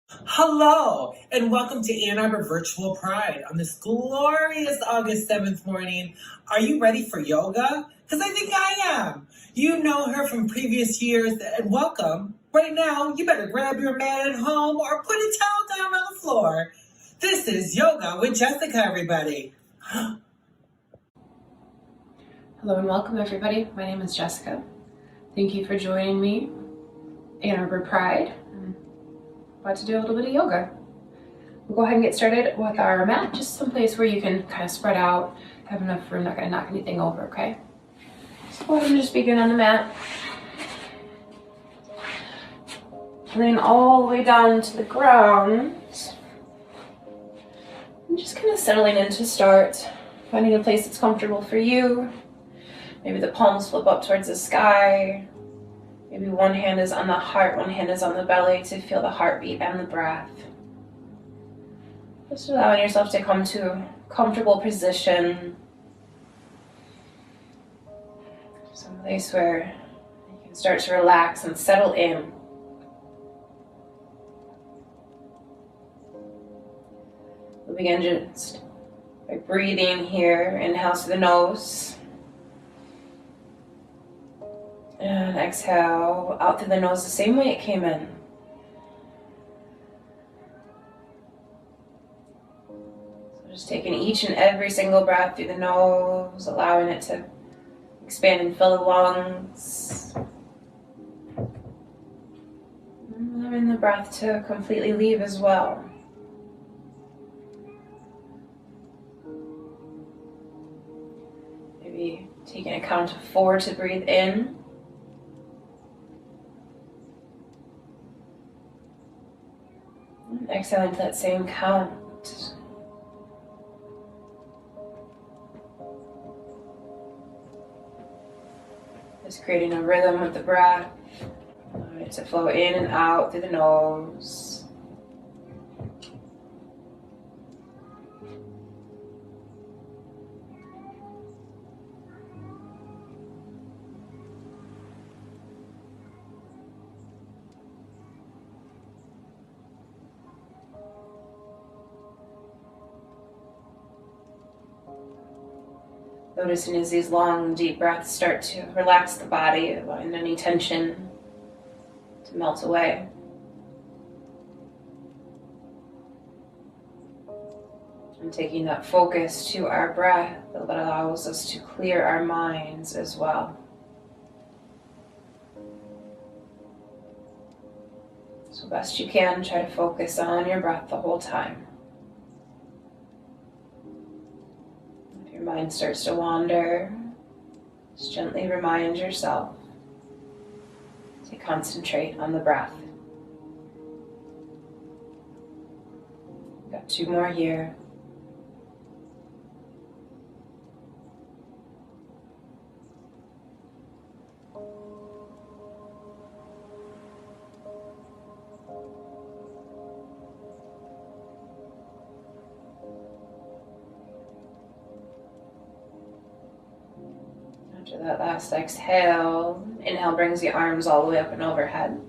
Hello, and welcome to Ann Arbor Virtual Pride on this glorious August 7th morning. Are you ready for yoga? Because I think I am. You know her from previous years, and welcome. Right now, you better grab your mat at home or put a towel down on the floor. This is Yoga with Jessica, everybody. Hello and welcome, everybody. My name is Jessica. Thank you for joining me, Ann Arbor Pride. I'm about to do a little bit of yoga. We'll go ahead and get started with our mat, just someplace where you can kind of spread out, have enough room, not going to knock anything over, okay? So go ahead and just begin on the mat. Lean all the way down to the ground. And just kind of settling in to start, finding a place that's comfortable for you. Maybe the palms flip up towards the sky. Maybe one hand is on the heart, one hand is on the belly to feel the heartbeat and the breath. Just allowing yourself to come to a comfortable position. Some place where you can start to relax and settle in. We'll begin just by breathing here. Inhale through the nose. And exhale out through the nose the same way it came in. So just taking each and every single breath through the nose, allowing it to expand and fill the lungs. And allowing the breath to completely leave as well. Maybe taking a count of 4 to breathe in. Exhaling to that same count. Just creating a rhythm with the breath. Allowing it to flow in and out through the nose. Noticing as these long, deep breaths start to relax the body, allowing any tension to melt away. And taking that focus to our breath, that allows us to clear our minds as well. So best you can, try to focus on your breath the whole time. Your mind starts to wander, just gently remind yourself to concentrate on the breath. We've got 2 more here. After that last exhale, inhale brings the arms all the way up and overhead.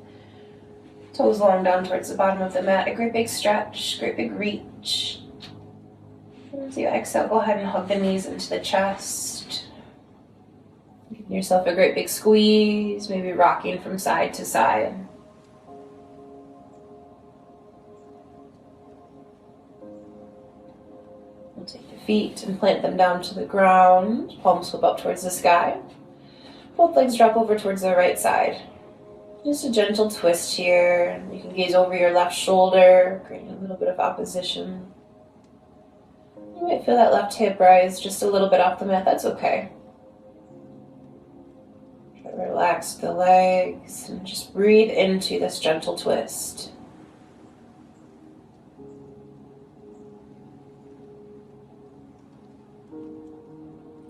Toes long down towards the bottom of the mat. A great big stretch, great big reach. As you exhale, go ahead and hug the knees into the chest. Giving yourself a great big squeeze, maybe rocking from side to side. We'll take the feet and plant them down to the ground. Palms flip up towards the sky. Both legs drop over towards the right side. Just a gentle twist here. You can gaze over your left shoulder, creating a little bit of opposition. You might feel that left hip rise just a little bit off the mat. That's okay. Try to relax the legs and just breathe into this gentle twist.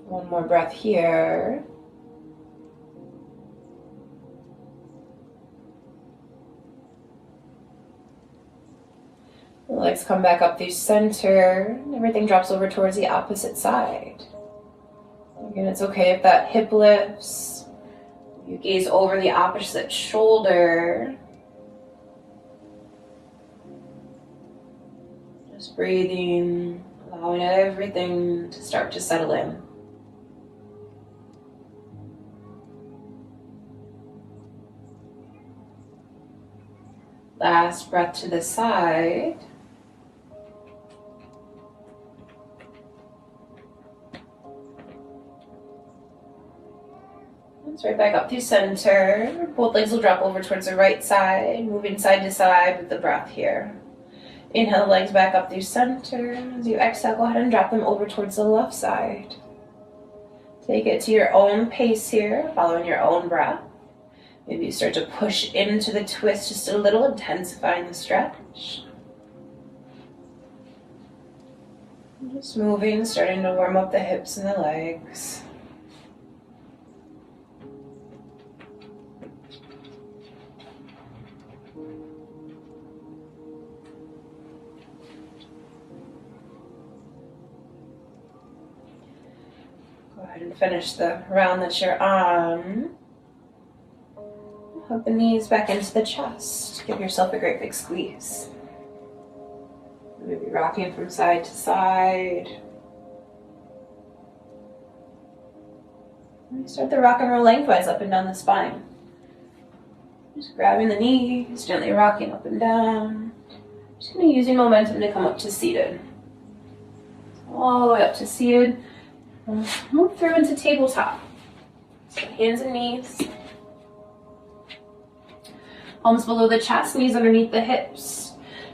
One more breath here. The legs come back up through center, and everything drops over towards the opposite side. Again, it's okay if that hip lifts. You gaze over the opposite shoulder. Just breathing, allowing everything to start to settle in. Last breath to the side. Let's right back up through center. Both legs will drop over towards the right side, moving side to side with the breath here. Inhale the legs back up through center. As you exhale, go ahead and drop them over towards the left side. Take it to your own pace here, following your own breath. Maybe you start to push into the twist just a little, intensifying the stretch. Just moving, starting to warm up the hips and the legs. Go ahead and finish the round that you're on. Hug the knees back into the chest. Give yourself a great big squeeze. Maybe rocking from side to side. And start the rock and roll lengthwise up and down the spine. Just grabbing the knees, gently rocking up and down. Just going to use your momentum to come up to seated. All the way up to seated. Move through into tabletop. So hands and knees. Palms below the chest, knees underneath the hips.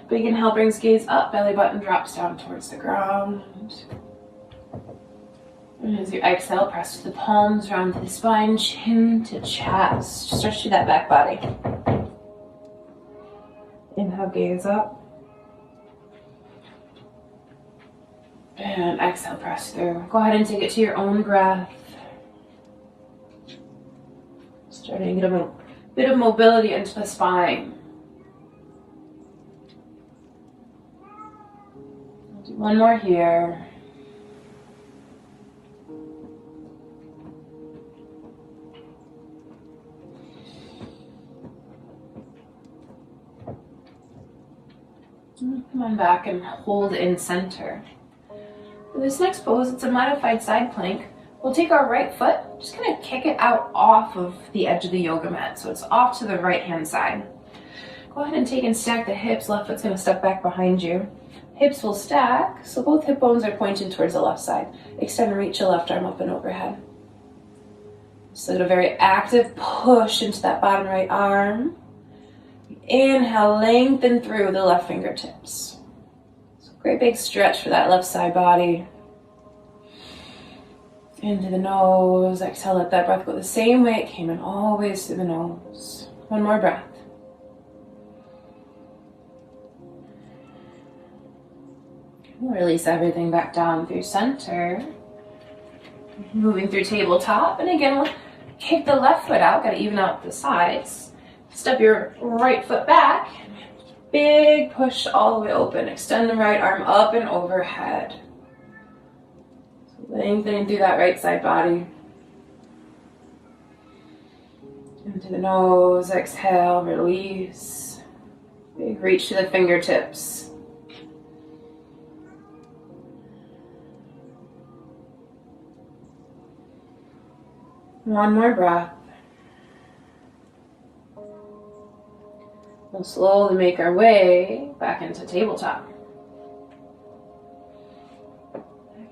Big inhale brings gaze up, belly button drops down towards the ground. And as you exhale, press the palms around the spine, chin to chest. Stretch through that back body. Inhale, gaze up. And exhale, press through. Go ahead and take it to your own breath. Starting to get a bit of mobility into the spine. I'll do one more here. Come on back and hold in center. For this next pose, it's a modified side plank. We'll take our right foot, just kind of kick it out off of the edge of the yoga mat, so it's off to the right hand side. Go ahead and take and stack the hips. Left foot's going to step back behind you. Hips will stack, so both hip bones are pointed towards the left side. Extend and reach your left arm up and overhead. So get a very active push into that bottom right arm. Inhale, lengthen through the left fingertips. So great big stretch for that left side body. Into the nose, exhale, let that breath go the same way it came in, always through the nose. One more breath. Release everything back down through center. Moving through tabletop, and again, we'll kick the left foot out, gotta even out the sides. Step your right foot back, big push all the way open. Extend the right arm up and overhead. Lengthening through that right side body. Into the nose, exhale, release. Big reach to the fingertips. One more breath. We'll slowly make our way back into tabletop.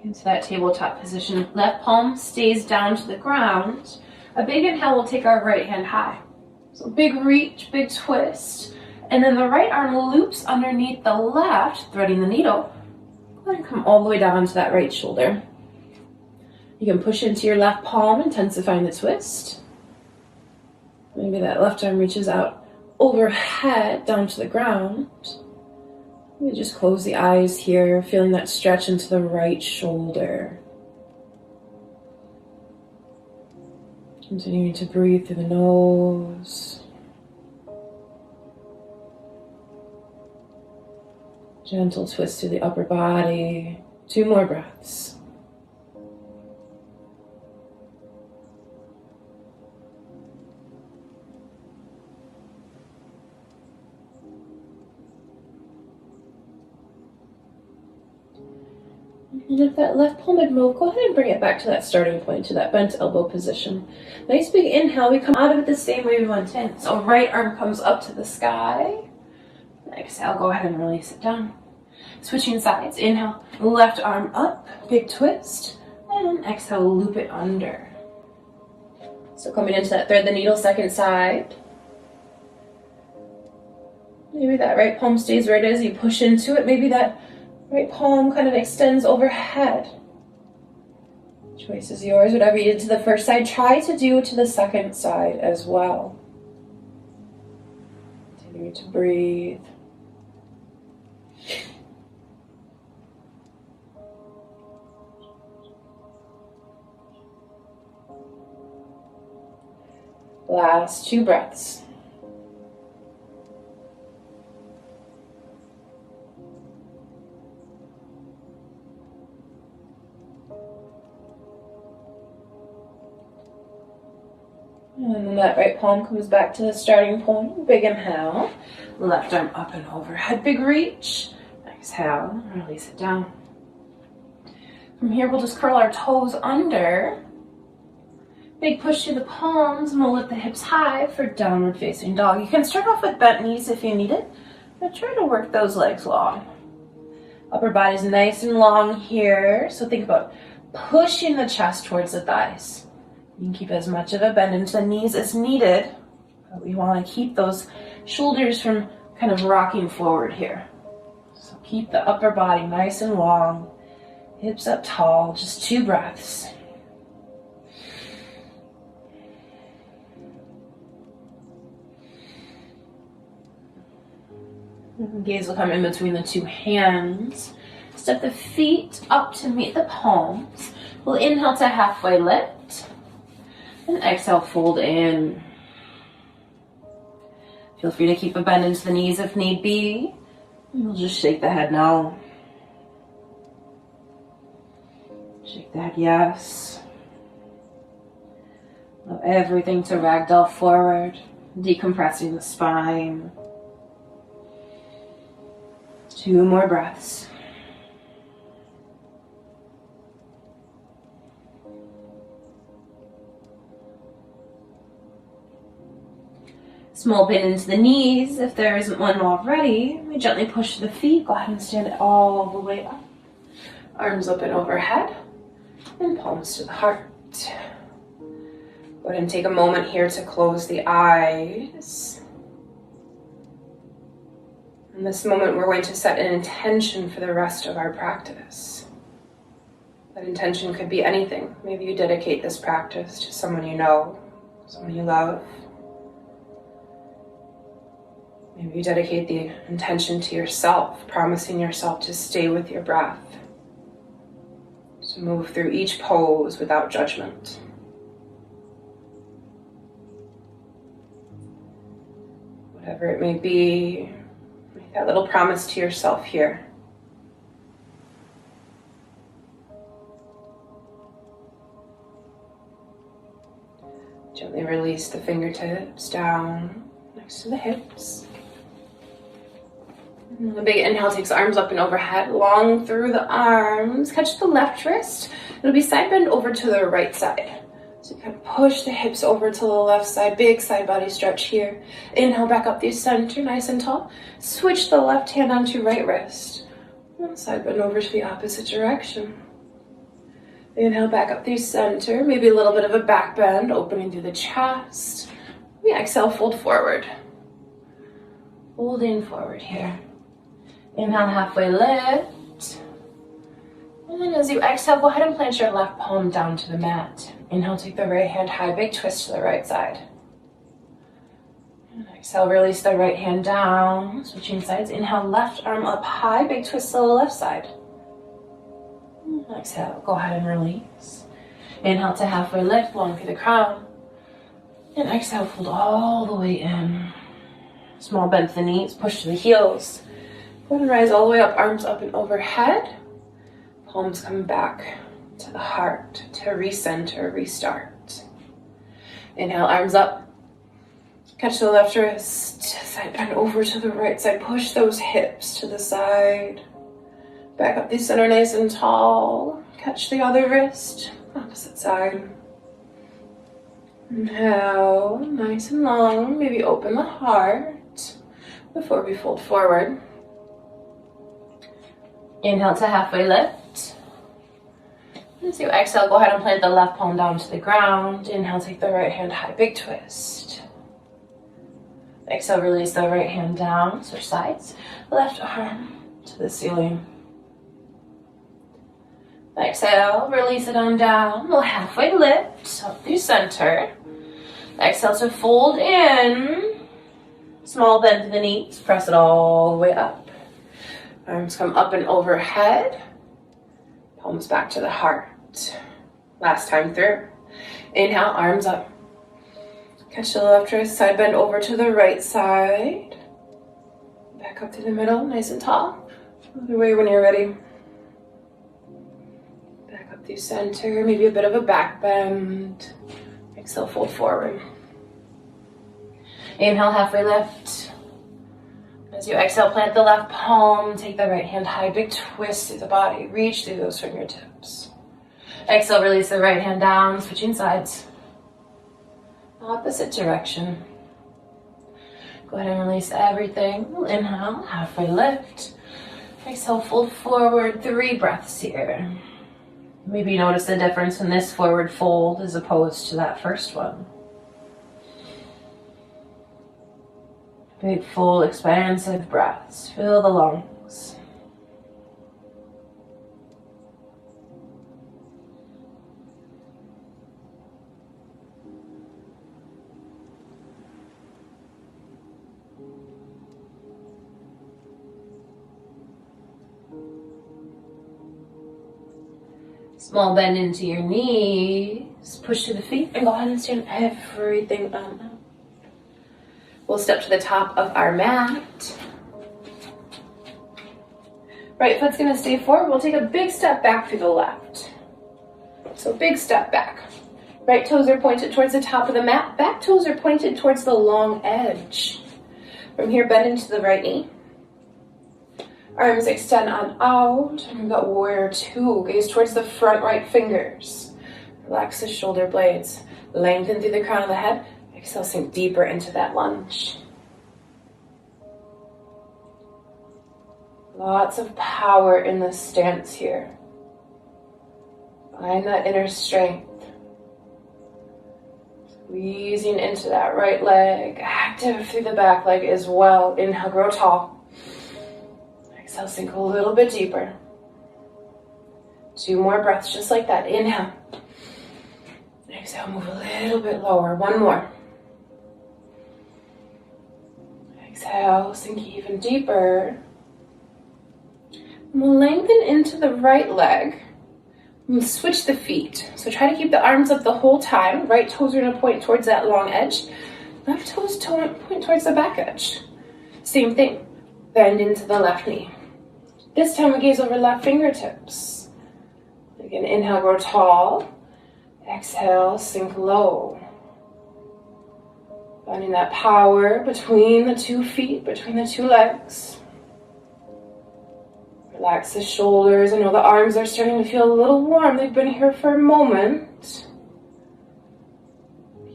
Into that tabletop position. Left palm stays down to the ground. A big inhale will take our right hand high. So big reach, big twist. And then the right arm loops underneath the left, threading the needle. Go ahead and come all the way down to that right shoulder. You can push into your left palm, intensifying the twist. Maybe that left arm reaches out overhead down to the ground. Maybe just close the eyes here, feeling that stretch into the right shoulder. Continuing to breathe through the nose. Gentle twist through the upper body. 2 more breaths. And if that left palm would move, go ahead and bring it back to that starting point, to that bent elbow position. Nice big inhale. We come out of it the same way we went in. So right arm comes up to the sky. Exhale, go ahead and release it down. Switching sides. Inhale, left arm up, big twist. And exhale, loop it under. So coming into that thread the needle, second side. Maybe that right palm stays right as you push into it. Maybe that right palm kind of extends overhead. Choice is yours. Whatever you did to the first side, try to do to the second side as well. Continue to breathe. Last 2 breaths. And then that right palm comes back to the starting point. Big inhale. Left arm up and overhead. Big reach. Exhale. Release it down. From here, we'll just curl our toes under. Big push to the palms, and we'll lift the hips high for downward facing dog. You can start off with bent knees if you need it, but try to work those legs long. Upper body's nice and long here, so think about pushing the chest towards the thighs. You can keep as much of a bend into the knees as needed, but we want to keep those shoulders from kind of rocking forward here. So keep the upper body nice and long, hips up tall, just 2 breaths. Gaze will come in between the 2 hands. Step the feet up to meet the palms. We'll inhale to halfway lift. And exhale, fold in. Feel free to keep a bend into the knees if need be. We'll just shake the head no. Shake the head yes. Allow everything to ragdoll forward, decompressing the spine. 2 more breaths. Small bend into the knees. If there isn't one already, we gently push the feet. Go ahead and stand it all the way up. Arms up and overhead. And palms to the heart. Go ahead and take a moment here to close the eyes. In this moment, we're going to set an intention for the rest of our practice. That intention could be anything. Maybe you dedicate this practice to someone you know, someone you love. Maybe you dedicate the intention to yourself, promising yourself to stay with your breath, to move through each pose without judgment. Whatever it may be, make that little promise to yourself here. Gently release the fingertips down next to the hips. And a big inhale takes the arms up and overhead, long through the arms. Catch the left wrist. It'll be side bend over to the right side. So you kind of push the hips over to the left side. Big side body stretch here. Inhale back up through center, nice and tall. Switch the left hand onto right wrist. And side bend over to the opposite direction. Inhale back up through center. Maybe a little bit of a back bend, opening through the chest. We exhale, fold forward. Folding forward here. Inhale, halfway lift. And then as you exhale, go ahead and plant your left palm down to the mat. Inhale, take the right hand high, big twist to the right side. And exhale, release the right hand down, switching sides. Inhale, left arm up high, big twist to the left side. And exhale, go ahead and release. Inhale to halfway lift, long through the crown. And exhale, fold all the way in. Small bend to the knees, push to the heels. Go ahead and rise all the way up, arms up and overhead. Palms come back to the heart to recenter, restart. Inhale, arms up. Catch the left wrist, side bend over to the right side. Push those hips to the side. Back up the center nice and tall. Catch the other wrist. Opposite side. Inhale, nice and long. Maybe open the heart before we fold forward. Inhale to halfway lift. As you exhale, go ahead and plant the left palm down to the ground. Inhale, take the right hand high, big twist. Exhale, release the right hand down, switch sides. Left arm to the ceiling. Exhale, release it on down. We'll halfway lift up through center. Exhale to fold in. Small bend to the knees. Press it all the way up. Arms come up and overhead. Palms back to the heart. Last time through. Inhale, arms up. Catch the left wrist, side bend over to the right side. Back up to the middle, nice and tall. Other way when you're ready. Back up through center, maybe a bit of a back bend. Exhale, fold forward. Inhale, halfway lift. As you exhale, plant the left palm, take the right hand high, big twist through the body, reach through those fingertips. Exhale, release the right hand down, switching sides. Opposite direction. Go ahead and release everything. Inhale, halfway lift. Exhale, fold forward, 3 breaths here. Maybe notice the difference in this forward fold as opposed to that first one. Big, full, expansive breaths. Fill the lungs. Small bend into your knees. Push to the feet and go ahead and stand everything up. We'll step to the top of our mat. Right foot's gonna stay forward. We'll take a big step back through the left. So big step back. Right toes are pointed towards the top of the mat. Back toes are pointed towards the long edge. From here, bend into the right knee. Arms extend on out. And we've got warrior 2. Gaze towards the front right fingers. Relax the shoulder blades. Lengthen through the crown of the head. Exhale, sink deeper into that lunge. Lots of power in this stance here. Find that inner strength. Squeezing into that right leg. Active through the back leg as well. Inhale, grow tall. Exhale, sink a little bit deeper. 2 more breaths just like that. Inhale. Exhale, move a little bit lower. 1 more. Exhale, sink even deeper. And we'll lengthen into the right leg. We'll switch the feet. So try to keep the arms up the whole time. Right toes are going to point towards that long edge. Left toes point towards the back edge. Same thing. Bend into the left knee. This time we gaze over left fingertips. Again, inhale, grow tall. Exhale, sink low. Finding that power between the 2 feet, between the 2 legs. Relax the shoulders. I know the arms are starting to feel a little warm. They've been here for a moment.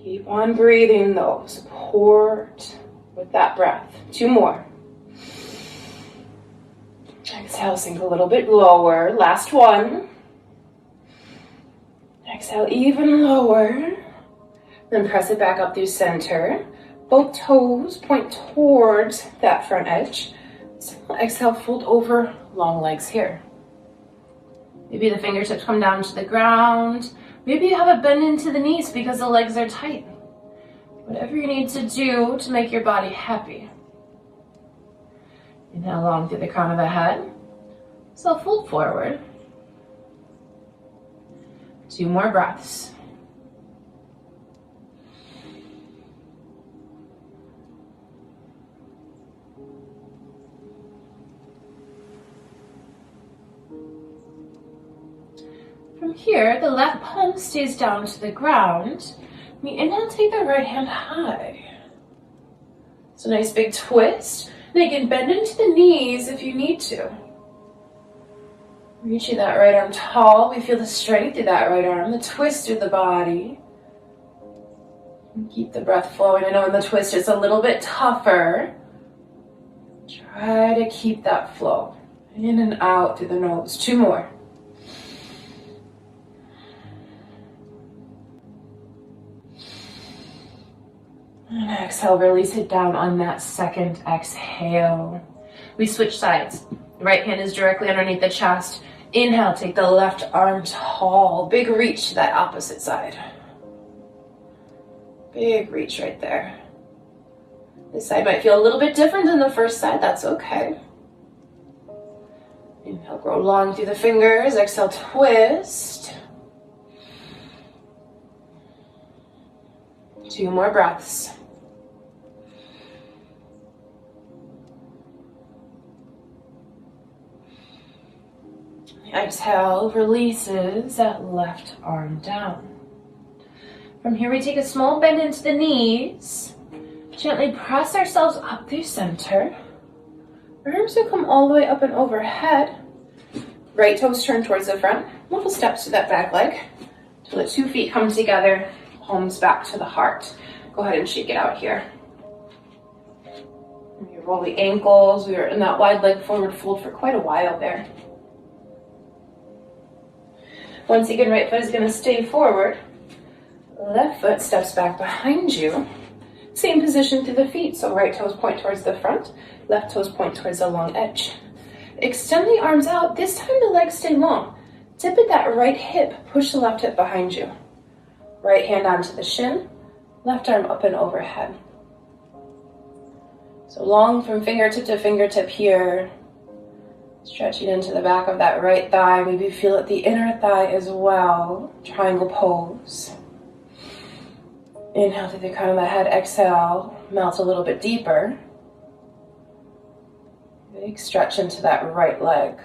Keep on breathing though. Support with that breath. 2 more. Exhale, sink a little bit lower. Last one. Exhale, even lower. Then press it back up through center. Both toes point towards that front edge. So exhale, fold over, long legs here. Maybe the fingertips come down to the ground. Maybe you have a bend into the knees because the legs are tight. Whatever you need to do to make your body happy. Inhale long through the crown of the head. So fold forward. 2 more breaths. From here, the left palm stays down to the ground. We inhale, take the right hand high. So nice big twist. And again, bend into the knees if you need to. Reaching that right arm tall. We feel the strength through that right arm, the twist through the body. And keep the breath flowing. I know in the twist it's a little bit tougher. Try to keep that flow. In and out through the nose. 2 more. And exhale, release it down on that second exhale. We switch sides. The right hand is directly underneath the chest. Inhale, take the left arm tall. Big reach to that opposite side. Big reach right there. This side might feel a little bit different than the first side. That's okay. Inhale, grow long through the fingers. Exhale, twist. 2 more breaths. Exhale, releases that left arm down. From here, we take a small bend into the knees. Gently press ourselves up through center. Arms will come all the way up and overhead. Right toes turn towards the front. Little steps to that back leg. Till the 2 feet come together. Palms back to the heart. Go ahead and shake it out here. You roll the ankles. We were in that wide leg forward fold for quite a while there. Once again, right foot is going to stay forward. Left foot steps back behind you. Same position through the feet. So right toes point towards the front. Left toes point towards the long edge. Extend the arms out. This time the legs stay long. Tip at that right hip. Push the left hip behind you. Right hand onto the shin. Left arm up and overhead. So long from fingertip to fingertip here. Stretching into the back of that right thigh. Maybe feel it the inner thigh as well. Triangle pose. Inhale through the crown of the head. Exhale. Melt a little bit deeper. Big stretch into that right leg.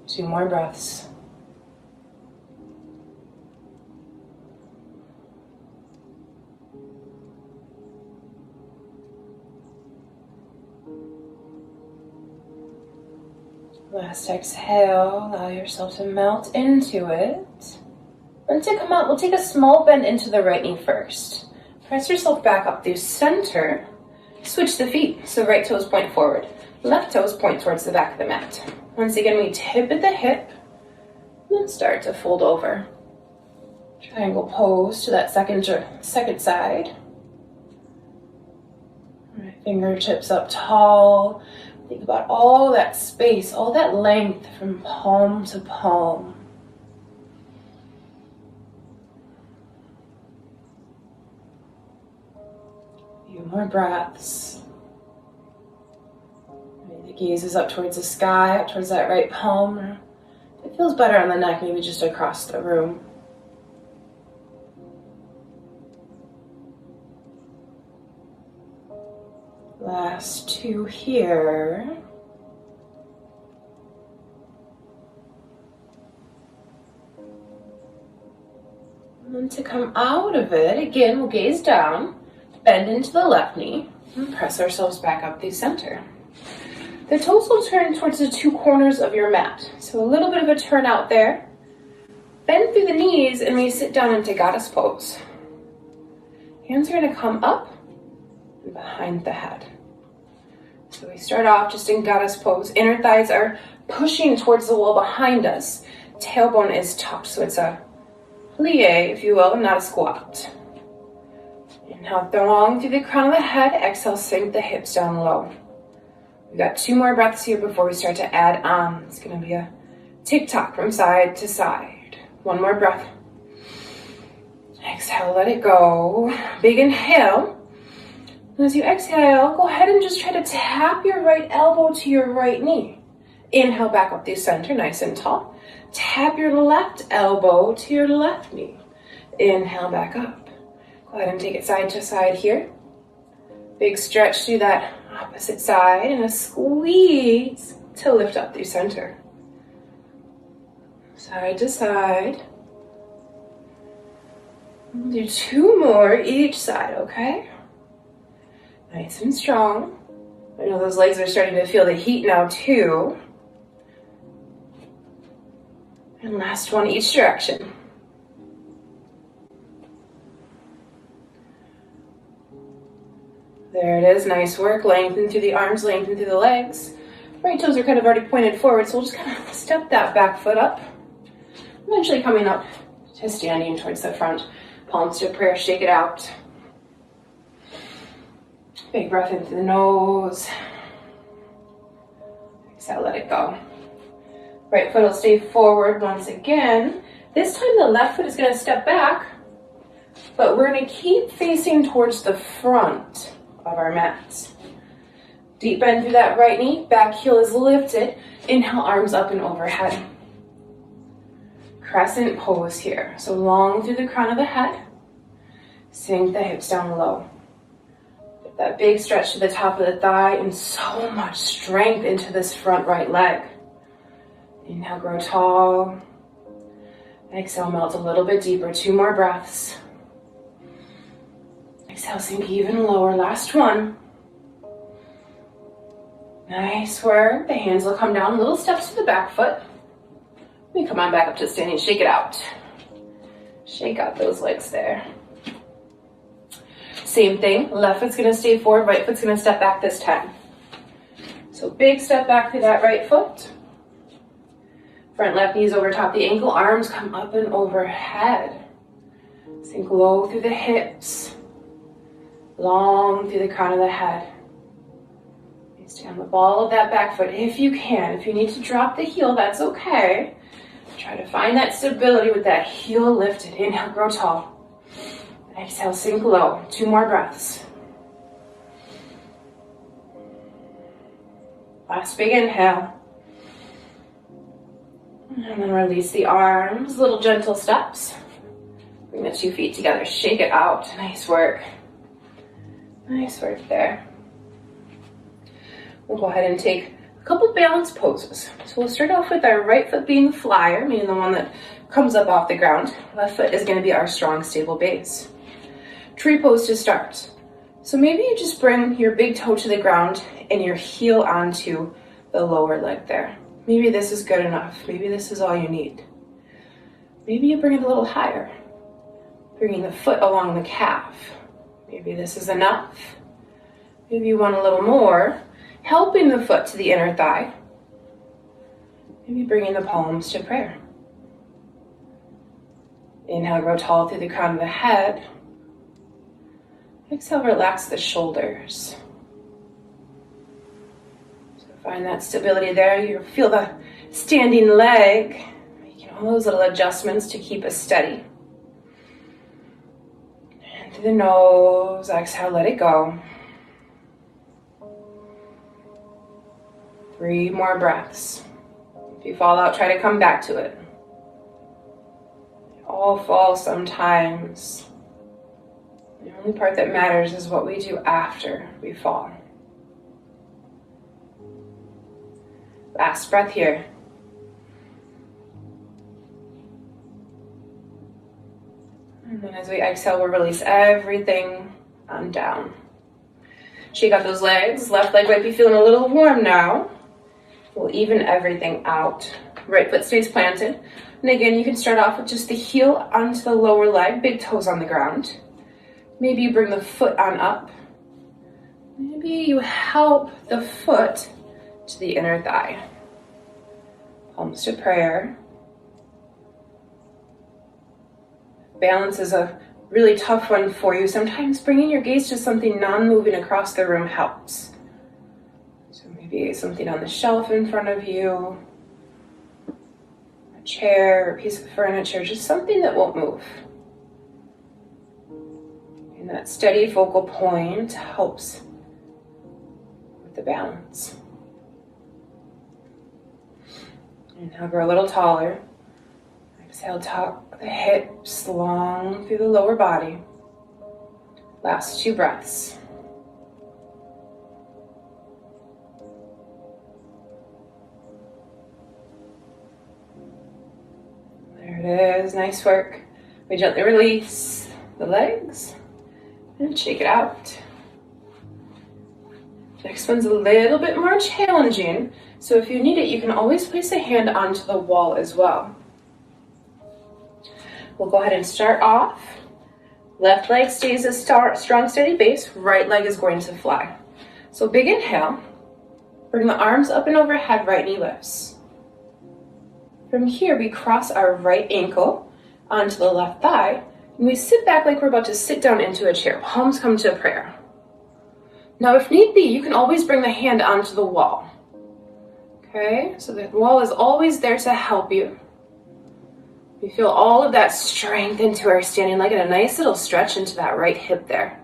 Two more breaths. Last exhale, allow yourself to melt into it. And to come out, we'll take a small bend into the right knee first. Press yourself back up through center. Switch the feet, so right toes point forward. Left toes point towards the back of the mat. Once again, we tip at the hip, and then start to fold over. Triangle pose to that second side. Right, fingertips up tall. Think about all that space, all that length from palm to palm. A few more breaths. Maybe the gaze is up towards the sky, up towards that right palm. If it feels better on the neck, maybe just across the room. Last 2 here. And then to come out of it, again, we'll gaze down, bend into the left knee, and press ourselves back up through center. The toes will turn towards the 2 corners of your mat. So a little bit of a turn out there. Bend through the knees, and we sit down into goddess pose. Hands are going to come up and behind the head. So we start off just in goddess pose. Inner thighs are pushing towards the wall behind us. Tailbone is tucked, so it's a plie, if you will, not a squat. Inhale, long through the crown of the head. Exhale, sink the hips down low. We've got 2 more breaths here before we start to add on. It's going to be a tick-tock from side to side. 1 more breath. Exhale, let it go. Big inhale. And as you exhale, go ahead and just try to tap your right elbow to your right knee. Inhale back up through center, nice and tall. Tap your left elbow to your left knee. Inhale back up. Go ahead and take it side to side here. Big stretch through that opposite side and a squeeze to lift up through center. Side to side. We'll do 2 more each side, okay? Nice and strong. I know those legs are starting to feel the heat now too. And last one each direction. There it is, nice work. Lengthen through the arms, lengthen through the legs. Right toes are kind of already pointed forward, so we'll just kind of step that back foot up. Eventually coming up to standing towards the front. Palms to prayer, shake it out. Big breath in through the nose. Exhale, let it go. Right foot will stay forward once again. This time the left foot is going to step back, but we're going to keep facing towards the front of our mats. Deep bend through that right knee, back heel is lifted. Inhale, arms up and overhead. Crescent pose here. So long through the crown of the head. Sink the hips down low. Get that big stretch to the top of the thigh and so much strength into this front right leg. Inhale, grow tall. Exhale, melt a little bit deeper. 2 more breaths. Exhale, sink even lower. Last one. Nice work. The hands will come down. Little steps to the back foot. We come on back up to standing. Shake it out. Shake out those legs there. Same thing. Left foot's going to stay forward. Right foot's going to step back this time. So big step back through that right foot. Front left knees over top the ankle. Arms come up and overhead. Sink low through the hips. Long through the crown of the head. You stay on the ball of that back foot if you can. If you need to drop the heel, that's okay. Try to find that stability with that heel lifted. Inhale, grow tall. Exhale, sink low. 2 more breaths. Last big inhale. And then release the arms. Little gentle steps. Bring the 2 feet together. Shake it out. Nice work. Nice work there. We'll go ahead and take a couple balance poses. So we'll start off with our right foot being the flyer, meaning the one that comes up off the ground. Left foot is going to be our strong, stable base. Tree pose to start. So maybe you just bring your big toe to the ground and your heel onto the lower leg there. Maybe this is good enough. Maybe this is all you need. Maybe you bring it a little higher, bringing the foot along the calf. Maybe this is enough. Maybe you want a little more, helping the foot to the inner thigh. Maybe bringing the palms to prayer. Inhale, grow tall through the crown of the head. Exhale, relax the shoulders. So find that stability there. You feel the standing leg. Making all those little adjustments to keep us steady. And through the nose, exhale, let it go. 3 more breaths. If you fall out, try to come back to it. We all fall sometimes. The only part that matters is what we do after we fall. Last breath here. And then as we exhale, we'll release everything on down. Shake out those legs. Left leg might be feeling a little warm now. We'll even everything out. Right foot stays planted. And again, you can start off with just the heel onto the lower leg, big toes on the ground. Maybe you bring the foot on up. Maybe you help the foot to the inner thigh. Palms to prayer. Balance is a really tough one for you. Sometimes bringing your gaze to something non-moving across the room helps. So maybe something on the shelf in front of you, a chair, or a piece of furniture, just something that won't move. And that steady focal point helps with the balance. Inhale, grow a little taller. Exhale, tuck the hips long through the lower body. Last 2 breaths. There it is, nice work. We gently release the legs and shake it out. Next one's a little bit more challenging, so if you need it, you can always place a hand onto the wall as well. We'll go ahead and start off. Left leg stays a strong, steady base. Right leg is going to fly. So big inhale. Bring the arms up and overhead, right knee lifts. From here, we cross our right ankle onto the left thigh, and we sit back like we're about to sit down into a chair. Palms come to prayer. Now, if need be, you can always bring the hand onto the wall. Okay, so the wall is always there to help you. We feel all of that strength into our standing leg and a nice little stretch into that right hip there.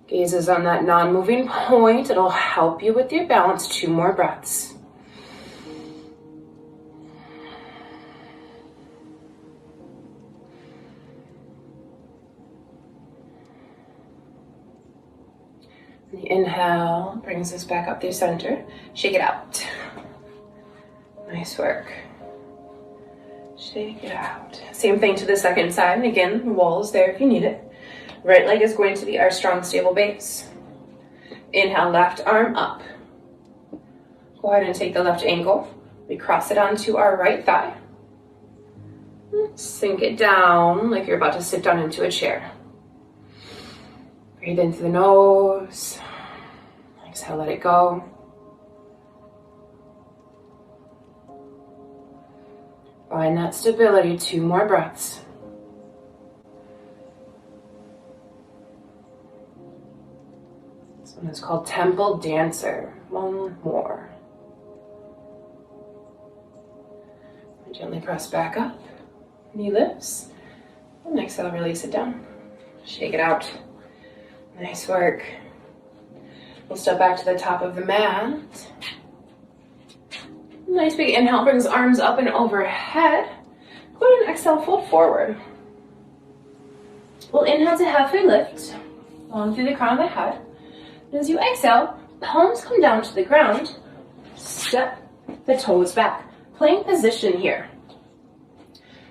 Gaze is on that non-moving point. It'll help you with your balance. 2 more breaths. The inhale brings us back up through center. Shake it out. Nice work. Shake it out. Same thing to the second side. And again, the wall is there if you need it. Right leg is going to be our strong, stable base. Inhale, left arm up. Go ahead and take the left ankle. We cross it onto our right thigh. Sink it down like you're about to sit down into a chair. Breathe in through the nose. Exhale, let it go. Find that stability. 2 more breaths. This one is called Temple Dancer. 1 more. Gently press back up. Knee lifts. And exhale, release it down. Shake it out. Nice work. We'll step back to the top of the mat. Nice big inhale, brings arms up and overhead. Go ahead and exhale, fold forward. We'll inhale to halfway lift, long through the crown of the head. And as you exhale, palms come down to the ground. Step the toes back. Plank position here.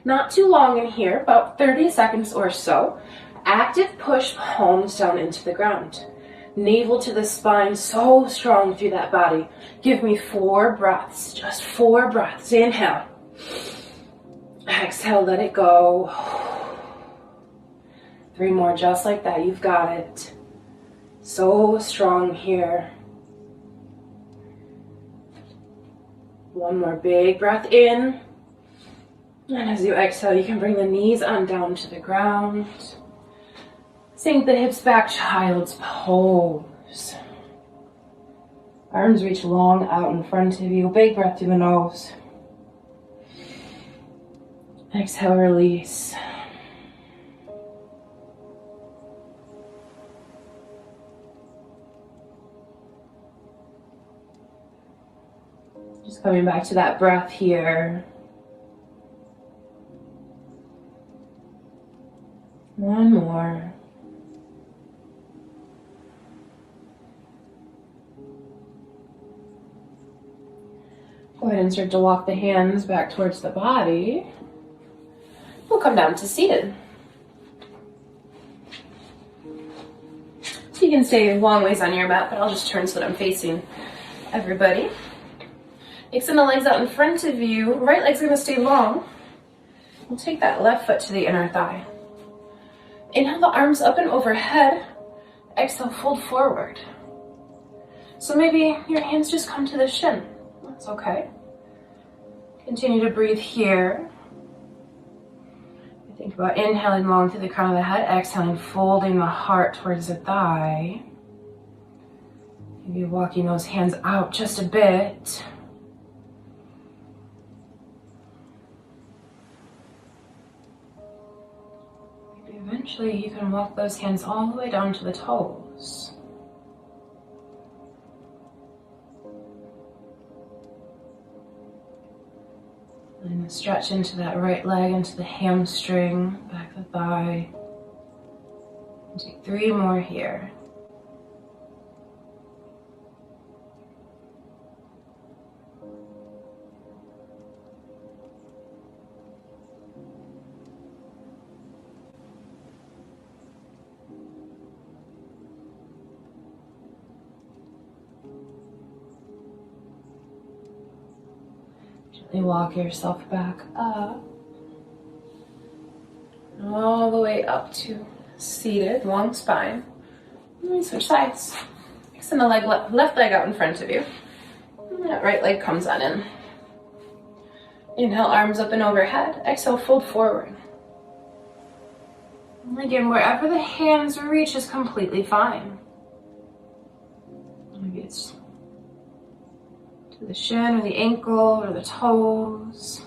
Not too long in here, about 30 seconds or so. Active push, palms down into the ground. Navel to the spine, so strong through that body. Give me 4 breaths, just 4 breaths. Inhale. Exhale, let it go. 3 more, just like that. You've got it. So strong here. 1 more big breath in. And as you exhale, you can bring the knees on down to the ground. Sink the hips back, child's pose. Arms reach long out in front of you. Big breath through the nose. Exhale, release. Just coming back to that breath here. 1 more. Go ahead and start to walk the hands back towards the body. We'll come down to seated. So you can stay a long ways on your mat, but I'll just turn so that I'm facing everybody. Extend the legs out in front of you. Right leg's gonna stay long. We'll take that left foot to the inner thigh. Inhale the arms up and overhead. Exhale, fold forward. So maybe your hands just come to the shin. That's okay. Continue to breathe here. Think about inhaling long through the crown of the head, exhaling, folding the heart towards the thigh. Maybe walking those hands out just a bit. Maybe eventually you can walk those hands all the way down to the toes. And stretch into that right leg, into the hamstring, back the thigh. And take 3 more here. Gently walk yourself back up. All the way up to seated, long spine. And then switch sides. Extend the left leg out in front of you. And that right leg comes on in. Inhale, arms up and overhead. Exhale, fold forward. And again, wherever the hands reach is completely fine. Maybe it's to the shin or the ankle or the toes.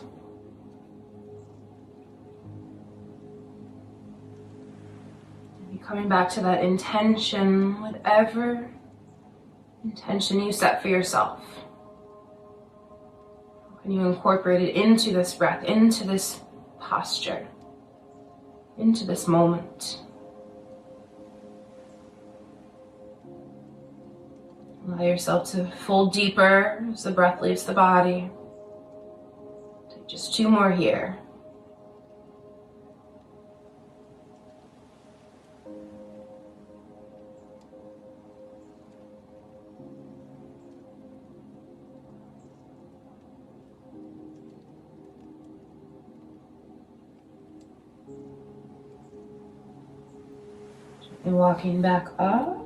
Maybe coming back to that intention, whatever intention you set for yourself. Can you incorporate it into this breath, into this posture, into this moment? Allow yourself to fold deeper as the breath leaves the body. Take just 2 more here. And walking back up,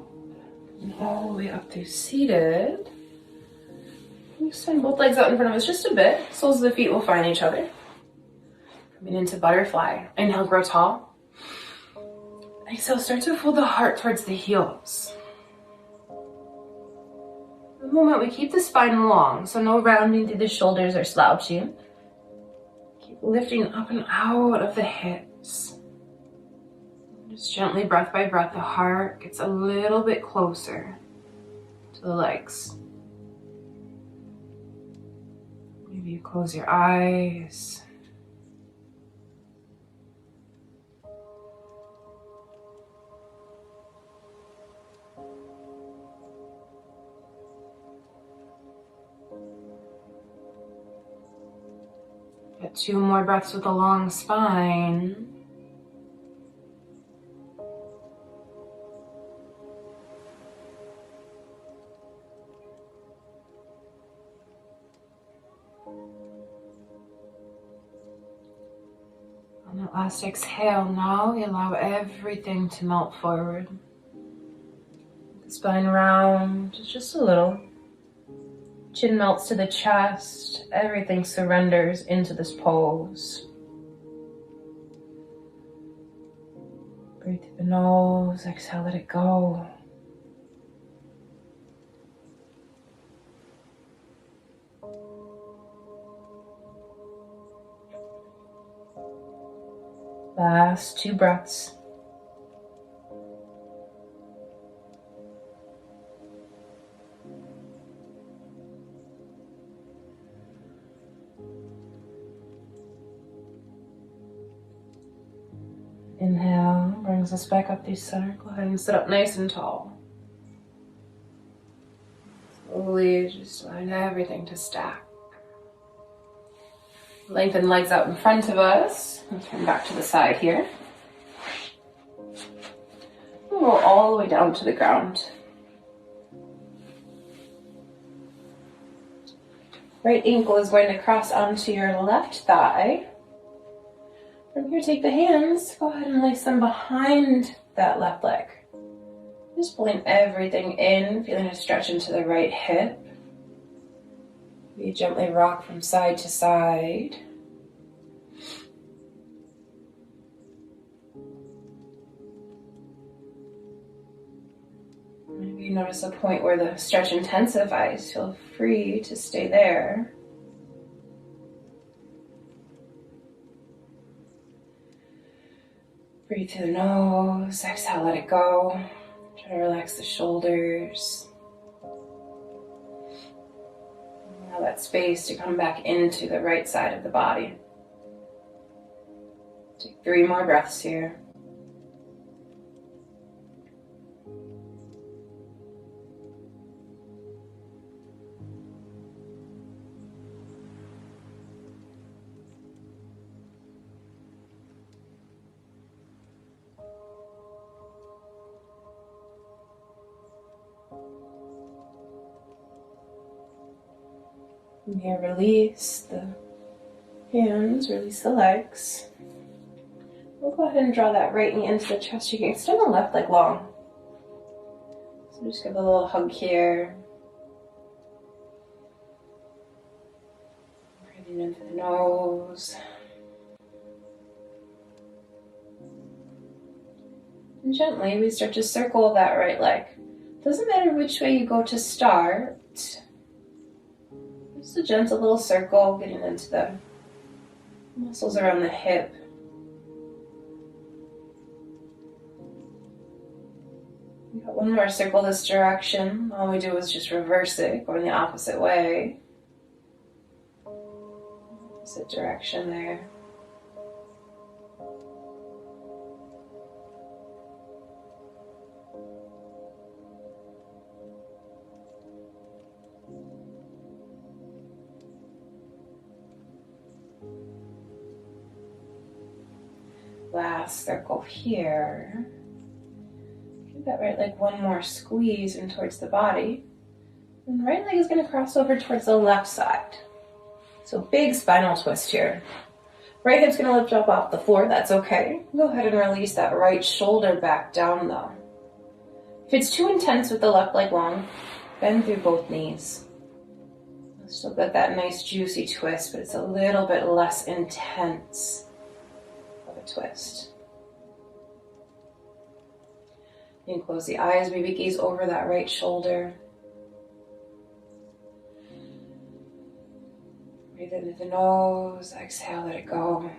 and all the way up through seated. Extend both legs out in front of us just a bit. Soles of the feet will find each other. Coming into butterfly. Inhale, grow tall. Exhale, start to fold the heart towards the heels. For the moment, we keep the spine long, so no rounding through the shoulders or slouching. Keep lifting up and out of the hips. Just gently, breath by breath, the heart gets a little bit closer to the legs. Maybe you close your eyes. Get 2 more breaths with a long spine. On that last exhale, now we allow everything to melt forward. The spine round, just a little. Chin melts to the chest. Everything surrenders into this pose. Breathe through the nose, exhale, let it go. Last 2 breaths. Inhale, brings us back up through center. Go ahead and sit up nice and tall. Slowly just allow everything to stack. Lengthen legs out in front of us. And turn back to the side here. We'll roll all the way down to the ground. Right ankle is going to cross onto your left thigh. From here, take the hands, go ahead and place them behind that left leg. Just pulling everything in, feeling a stretch into the right hip. We gently rock from side to side. Maybe you notice a point where the stretch intensifies. Feel free to stay there. Breathe through the nose, exhale, let it go. Try to relax the shoulders. Allow that space to come back into the right side of the body. Take 3 more breaths here. From here, release the Hands, release the legs. We'll go ahead and draw that right knee into the chest. You can extend the left leg long. So just give a little hug here. Breathing in through the nose. And gently we start to circle that right leg. Doesn't matter which way you go to start. Just a gentle little circle, getting into the muscles around the hip. We got one more circle this direction. All we do is just reverse it, going the opposite way. Opposite direction there. Last circle here. Give that right leg one more squeeze in towards the body. And the right leg is going to cross over towards the left side. So big spinal twist here. Right hip's going to lift up off the floor. That's okay. Go ahead and release that right shoulder back down though. If it's too intense with the left leg long, bend through both knees. Still got that nice juicy twist, but it's a little bit less intense of a twist. You can close the eyes, maybe gaze over that right shoulder. Breathe in through the nose, exhale, let it go.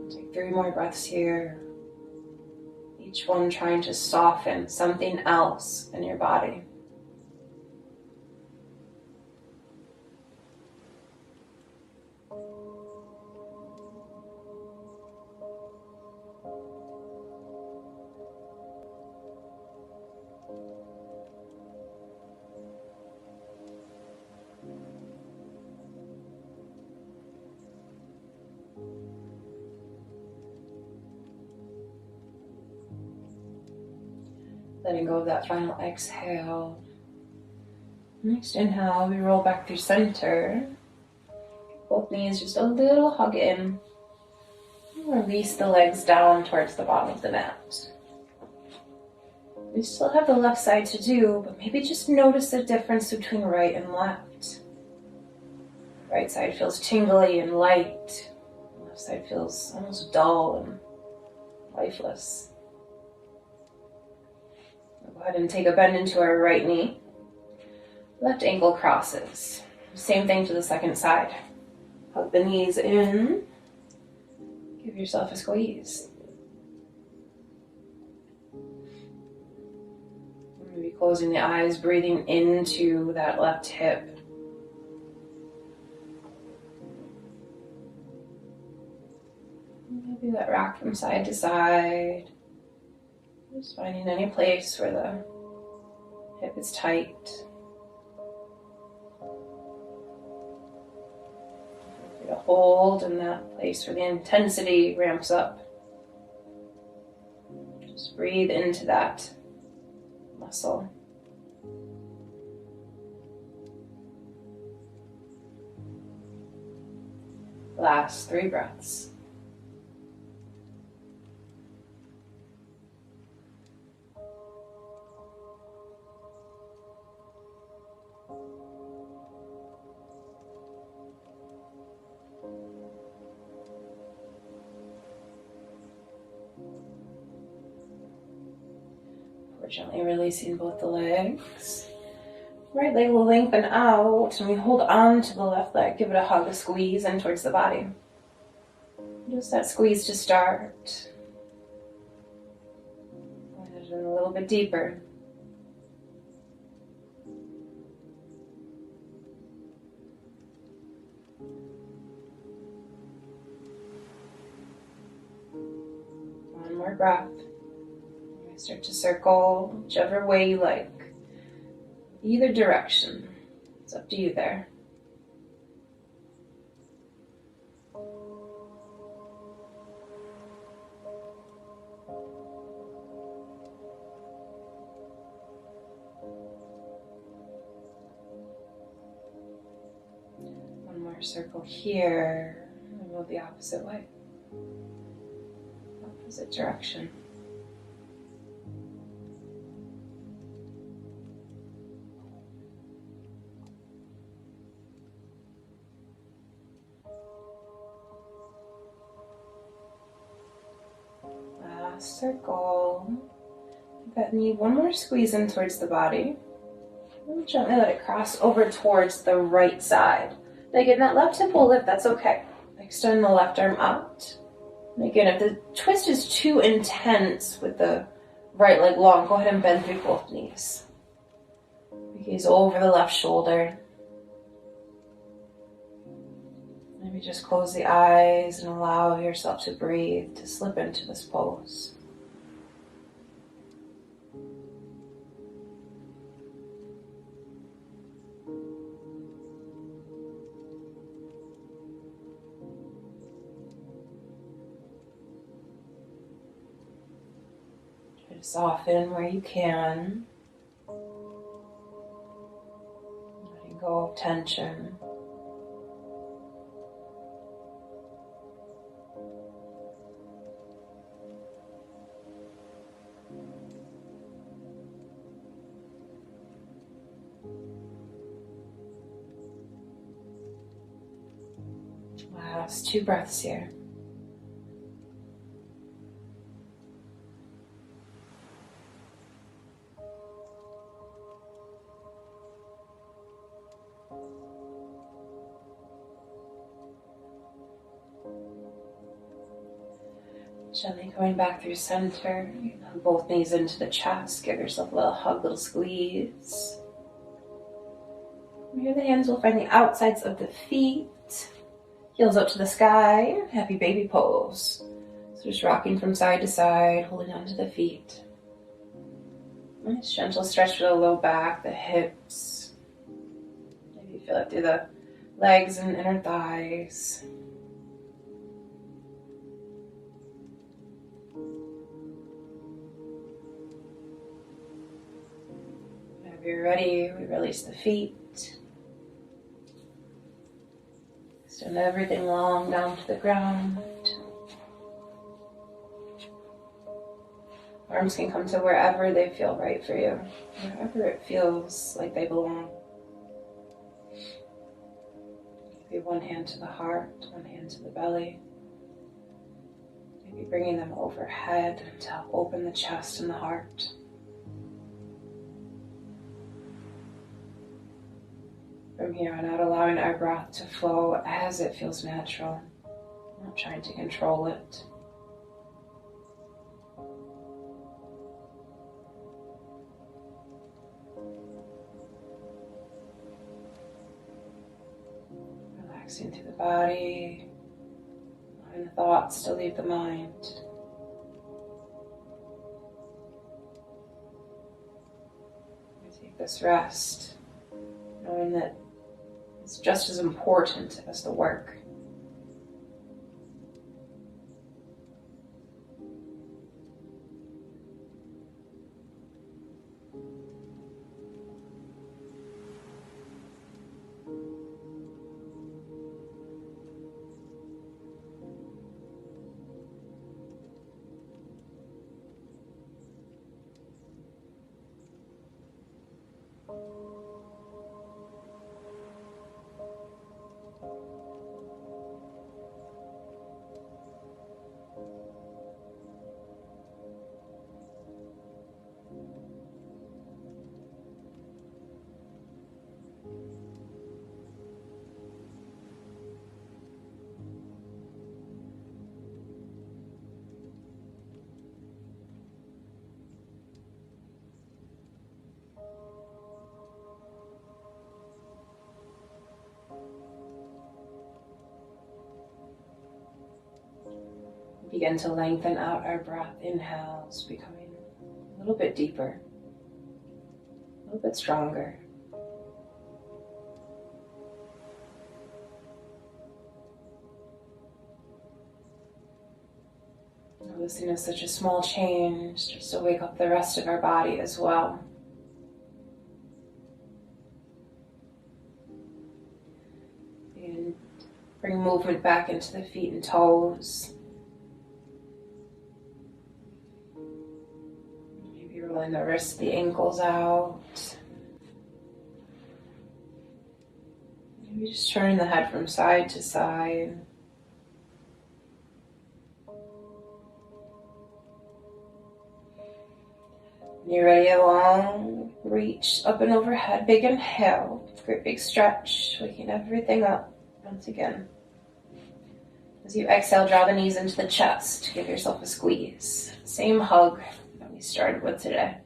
Take 3 more breaths here. Each one trying to soften something else in your body. Letting go of that final exhale. Next inhale, we roll back through center. Both knees just a little hug in. Release the legs down towards the bottom of the mat. We still have the left side to do, but maybe just notice the difference between right and left. Right side feels tingly and light. Left side feels almost dull and lifeless. Go ahead and take a bend into our right knee. Left ankle crosses. Same thing to the second side. Hug the knees in. Give yourself a squeeze. Maybe closing the eyes, breathing into that left hip. Maybe that rock from side to side. Just finding any place where the hip is tight. Get a hold in that place where the intensity ramps up. Just breathe into that muscle. Last 3 breaths. Gently releasing both the legs. Right leg will lengthen out and we hold on to the left leg. Give it a hug, a squeeze in towards the body. Just that squeeze to start. And a little bit deeper. One more breath. Start to circle whichever way you like. Either direction. It's up to you there. Our circle here, and move the opposite way. Opposite direction. Last circle. That knee, one more squeeze in towards the body. And gently let it cross over towards the right side. Now again, that left hip will lift, that's okay. Extend the left arm out. And again, if the twist is too intense with the right leg long, go ahead and bend through both knees. Gaze over the left shoulder. Maybe just close the eyes and allow yourself to breathe, to slip into this pose. Try to soften where you can. Letting go of tension. Last 2 breaths here. Gently coming back through center. You can hug both knees into the chest. Give yourself a little hug, little squeeze. From here, the hands will find the outsides of the feet. Heels up to the sky. Happy baby pose. So just rocking from side to side, holding onto the feet. Nice gentle stretch for the low back, the hips. Maybe feel it through the legs and inner thighs. Whenever you're ready, we release the feet. Extend everything long down to the ground. Arms can come to wherever they feel right for you, wherever it feels like they belong. Maybe one hand to the heart, one hand to the belly. Maybe bringing them overhead to help open the chest and the heart. From here on out, allowing our breath to flow as it feels natural, not trying to control it. Relaxing through the body, allowing the thoughts to leave the mind. We take this rest, knowing that it's just as important as the work. Begin to lengthen out our breath. Inhales, becoming a little bit deeper, a little bit stronger. Noticing is such a small change, just to wake up the rest of our body as well. And Bring movement back into the feet and toes. Maybe rolling the wrists, the ankles out. Maybe just turning the head from side to side. When you're ready, a long reach up and overhead. Big inhale. Great big stretch. Waking everything up once again. As you exhale, draw the knees into the chest. Give yourself a squeeze. Same hug that we started with today.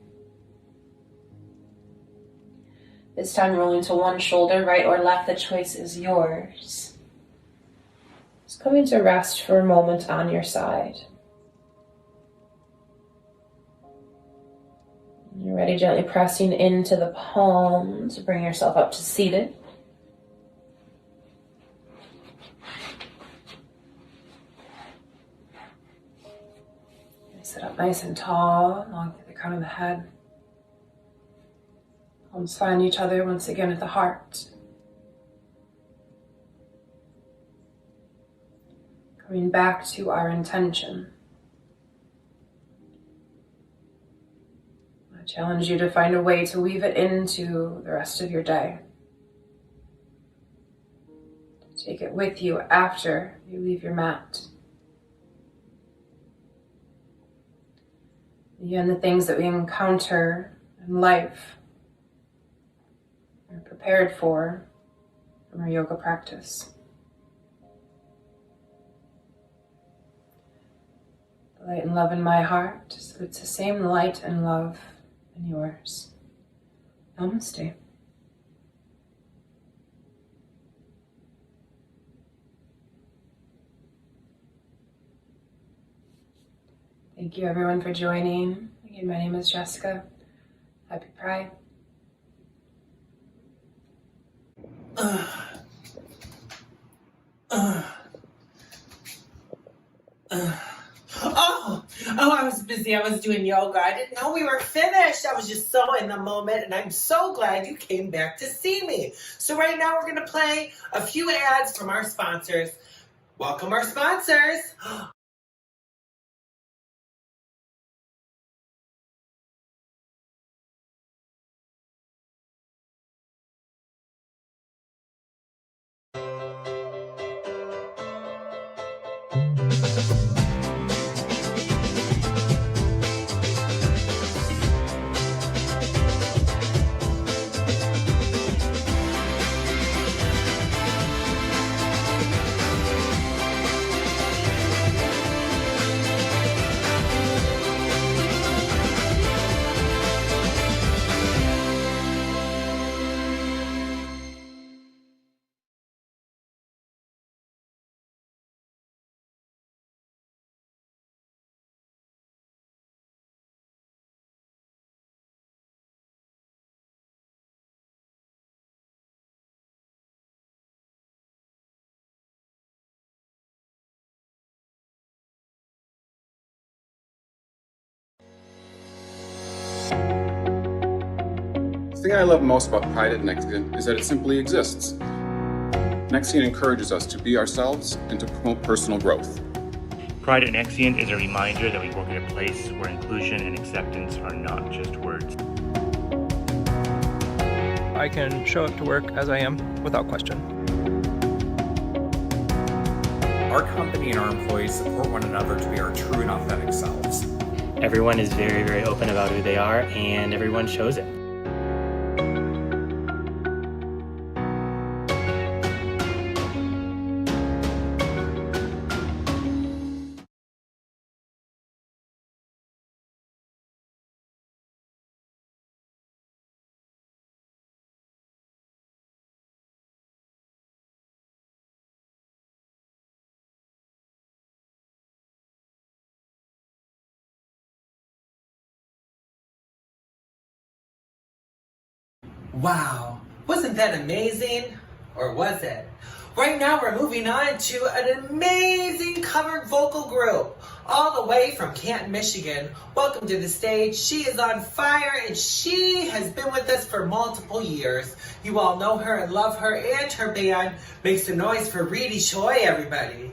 This time rolling to one shoulder, right or left. The choice is yours. Just coming to rest for a moment on your side. You're ready, gently pressing into the palms to bring yourself up to seated. Sit up nice and tall, along the crown of the head. Palms find each other once again at the heart. Coming back to our intention. I challenge you to find a way to weave it into the rest of your day. Take it with you after you leave your mat. Again, the things that we encounter in life are prepared for from our yoga practice. The light and love in my heart, so it's the same light and love in yours. Namaste. Thank you everyone for joining. Again, my name is Jessica. Happy Pride. I was busy. I was doing yoga. I didn't know we were finished. I was just so in the moment, and I'm so glad you came back to see me. So right now we're going to play a few ads from our sponsors. Welcome our sponsors. The thing I love most about Pride at Nexian is that it simply exists. Nexian encourages us to be ourselves and to promote personal growth. Pride at Nexian is a reminder that we work at a place where inclusion and acceptance are not just words. I can show up to work as I am without question. Our company and our employees support one another to be our true and authentic selves. Everyone is very, very open about who they are, and everyone shows it. Wow, wasn't that amazing? Or was it? Right now we're moving on to an amazing covered vocal group, all the way from Canton, Michigan. Welcome to the stage. She is on fire and she has been with us for multiple years. You all know her and love her, and her band. Make some noise for Redi Choi, everybody.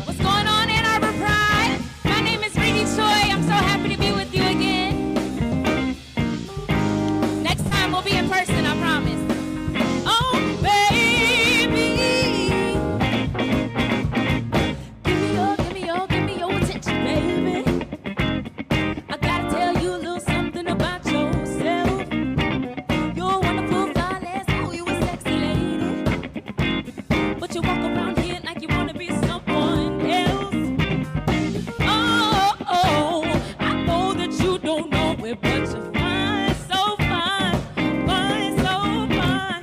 What's going on, Ann Arbor Pride? My name is Redi Choi. I'm so happy to be with you again. Next time we'll be in person, I promise. Oh, baby. Give me your attention, baby. I gotta tell you a little something about yourself. You're a wonderful, flawless, oh, you a sexy lady. But you walk around here like you wanna be someone else. Oh, I know that you don't know it, but you're fine, so fine, fine, so fine.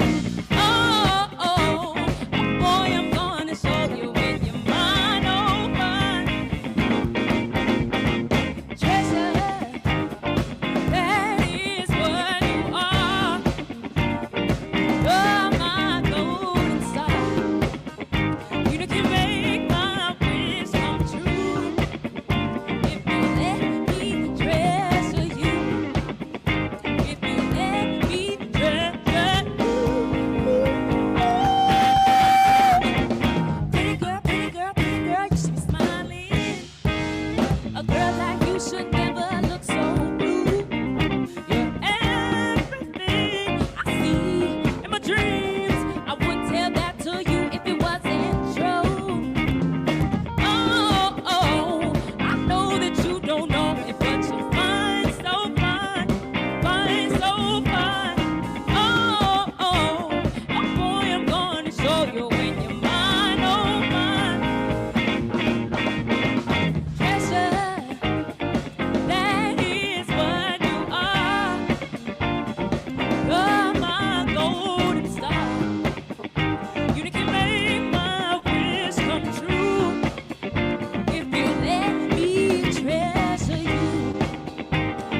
Oh, boy, I'm gonna show you when you're mine, oh, fine. Treasure, that is what you are. You're my golden star. You can make my wish come true if you let me treasure you. If you let me treasure you. Pretty girl, you should be smiling. A girl like you should never look so blue. You're everything I see in my dreams. I wouldn't tell that to you if it wasn't true. Oh, I know that you don't know it, but you're fine, so fine, fine, so fine. Oh, boy, I'm gonna show you when you're mine, oh, mine. Treasure, that is what you are. You're my golden star. You can make my wish come true if you let me treasure you.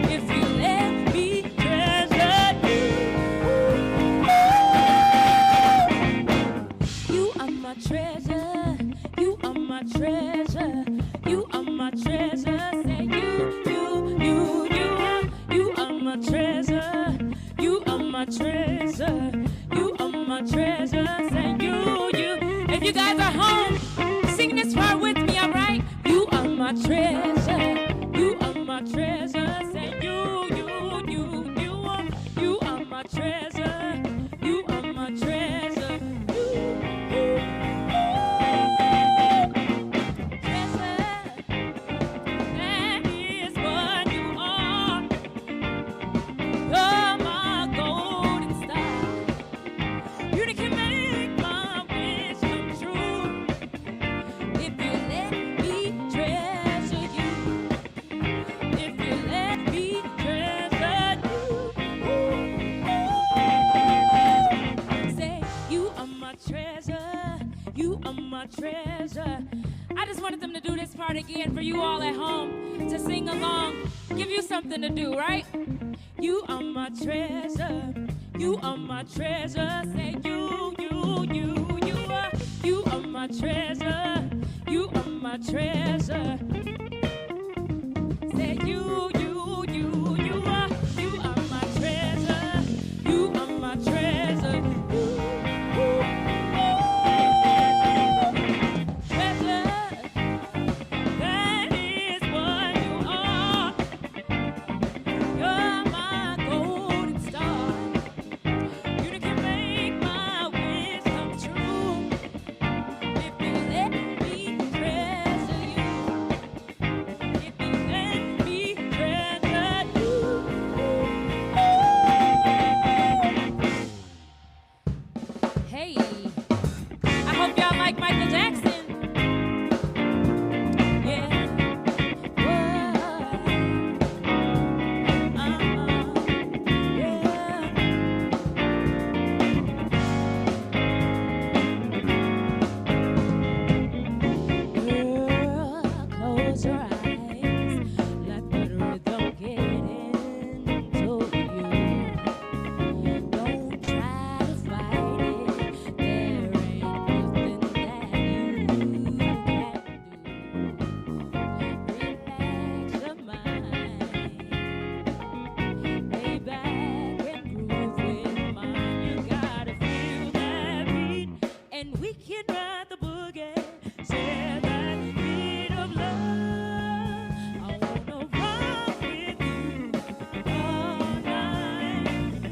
If you let me treasure you. You are my treasure. You are my treasure. You are my treasure. Say you are my treasure. You are my treasure. You are my treasure. Say you. If you guys are home, sing this part with me, alright? You are my treasure. You are my treasure. Say you are my treasure. You are my treasure. Treasure, that is what you are. You're my golden star. You can make my wish come true if you let me treasure you. If you let me treasure you. Say you are my treasure. You are my treasure. I just wanted them to do this part again for you all at home to sing along. Give you something to do, right? You are my treasure. You are my treasure. Say you are my treasure. You are my treasure. Say you are my treasure. You are my treasure. Treasure, that is what you are. You're my golden star. You can make my wish come true if you let me treasure you. If you let me treasure you. Hey, I hope y'all like Michael Jackson. Yeah. Girl, close your eyes. Let the rhythm get into can ride the boogie, share that beat of love. I wanna rock with you all night,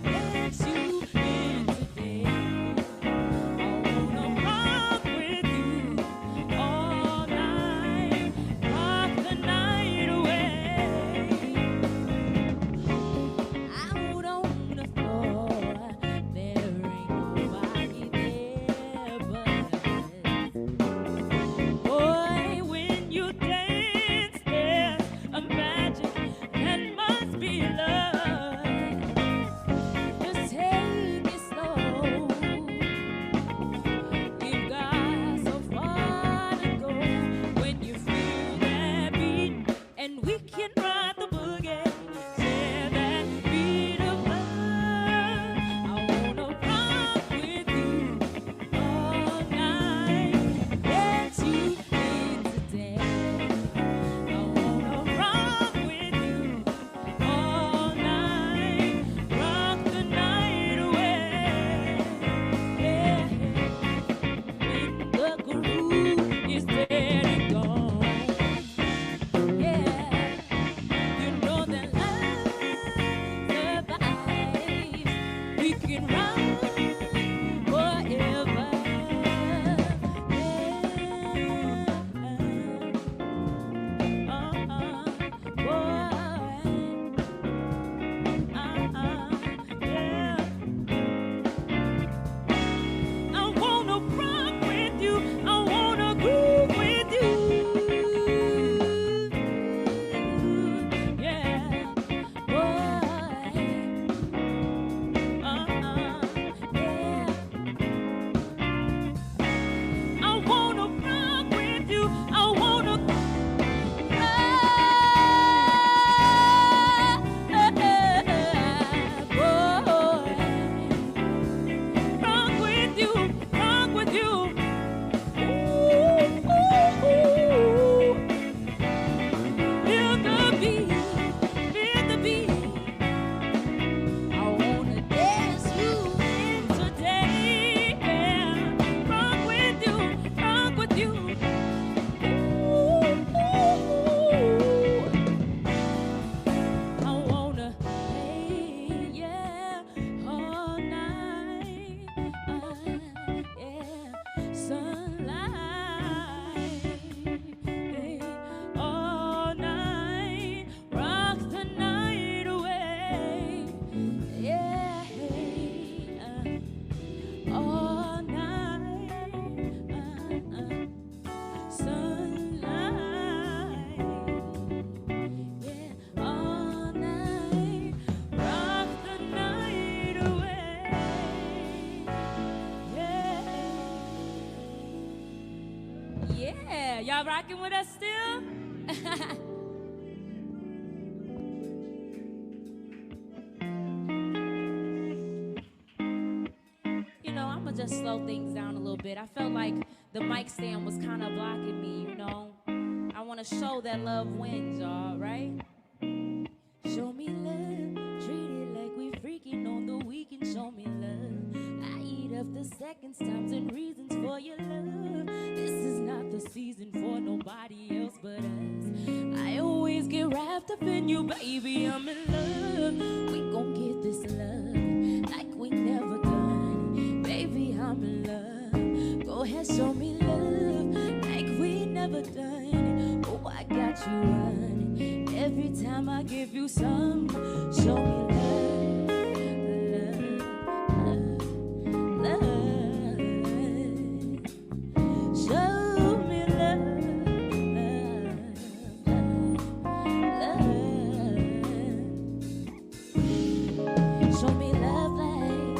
dance you in today. I wanna rock with you all night, rock the night away. Out on the floor, there ain't nobody there but us. Boy, when you dance, there's a magic that must be love. Just take it slow. You've got so far to go when you feel that beat, and we can ride the boogie, share that beat of love. I wanna rock with you all night, dance you in today. I wanna rock with you all night, rock the night away. Yeah. When the groove is dead and gone, yeah, you know that love survives. We can run forever. I wanna rock with you. I wanna groove with you. Yeah, boy. Yeah. I wanna rock with you. I wanna rock with you, rock with you. Ooh, ooh, ooh. Feel the beat, feel the beat. I wanna dance you in today. Yeah. Rock with you, rock with you. Ooh, ooh. I wanna play, yeah, all night, yeah, sunlight, all night, rock the night away, yeah, all night, sunlight. Yeah, all night, rock the night away. Yeah, y'all rocking with us still? You know, I'ma just slow things down a little bit. I felt like the mic stand was kind of blocking me, you know. I want to show that love wins, y'all, right? Show me love, treat it like we freaking on the weekend. Show me love. I eat up the seconds, times, and reasons for your love. This is not the season for nobody else but us. I always get wrapped up in you, baby. I'm in love. We gon' get this love like we never done. Baby, I'm in love. Go ahead, show me love like we never done. Oh, I got you running every time I give you some. Show me love, love, love. Show me love, love, love. Show me love like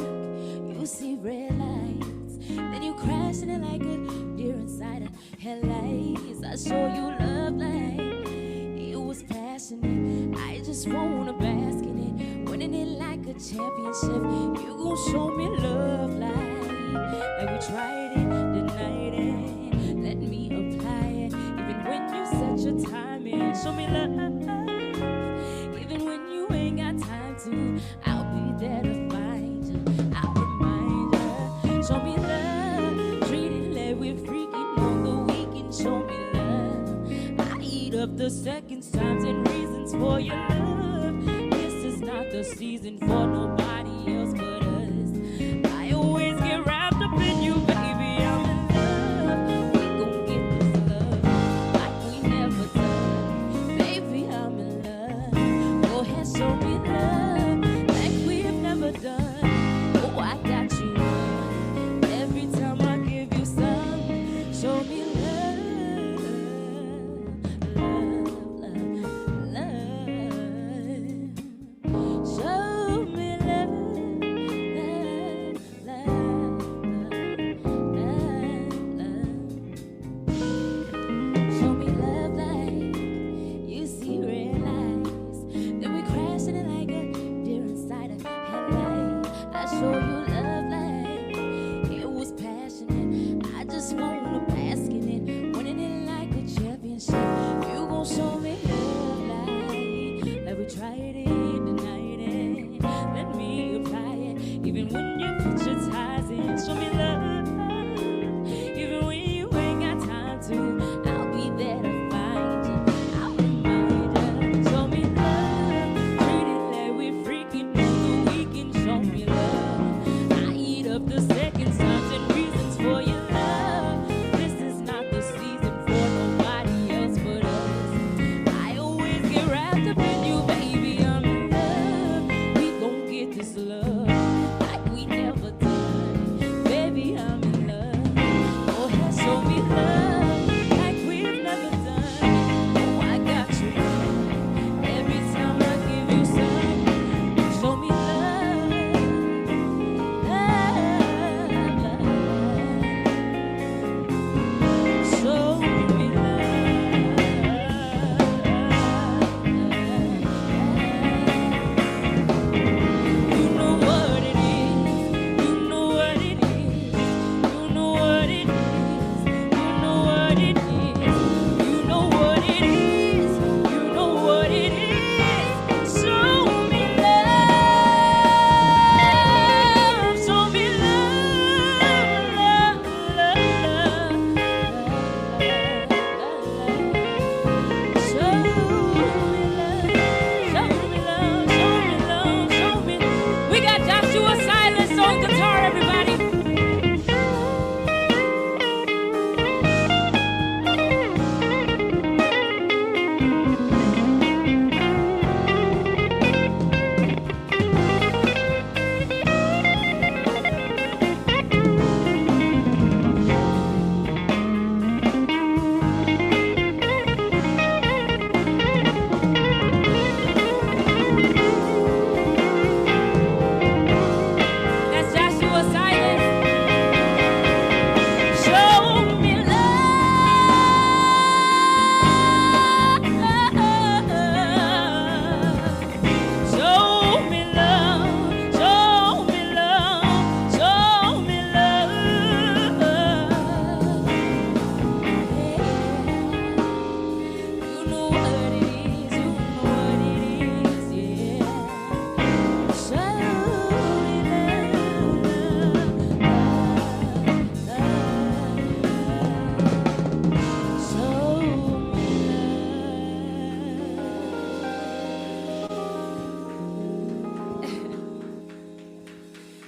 you see red lights, then you crashing it like a deer inside a headlights. I show you love like it was passionate. I just wanna bask in it, winning it like a championship. You gon' show me love like we tried it, denied it. Let me apply it, even when you set your time in. Show me love, even when you ain't got time to. I'll be there to find you, I'll remind you. Show me love, treat it like of the seconds, times, and reasons for your love. This is not the season for nobody else but us. I always get wrapped up in you, baby. I'm in love. We gon' get this love like we never done. Baby, I'm in love. Go ahead, show me love like we've never done. Oh, I got you. Every time I give you some, show me love.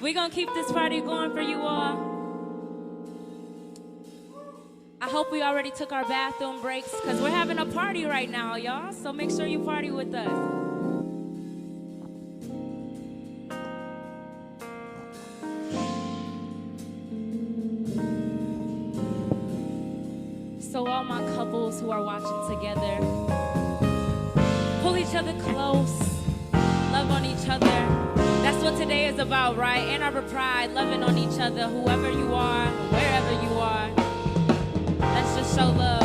We're gonna keep this party going for you all. I hope we already took our bathroom breaks because we're having a party right now, y'all. So make sure you party with us. So all my couples who are watching together, pull each other close, love on each other. That's what today is about, right? Ann Arbor Pride, loving on each other, whoever you are, wherever you are. Let's just show love.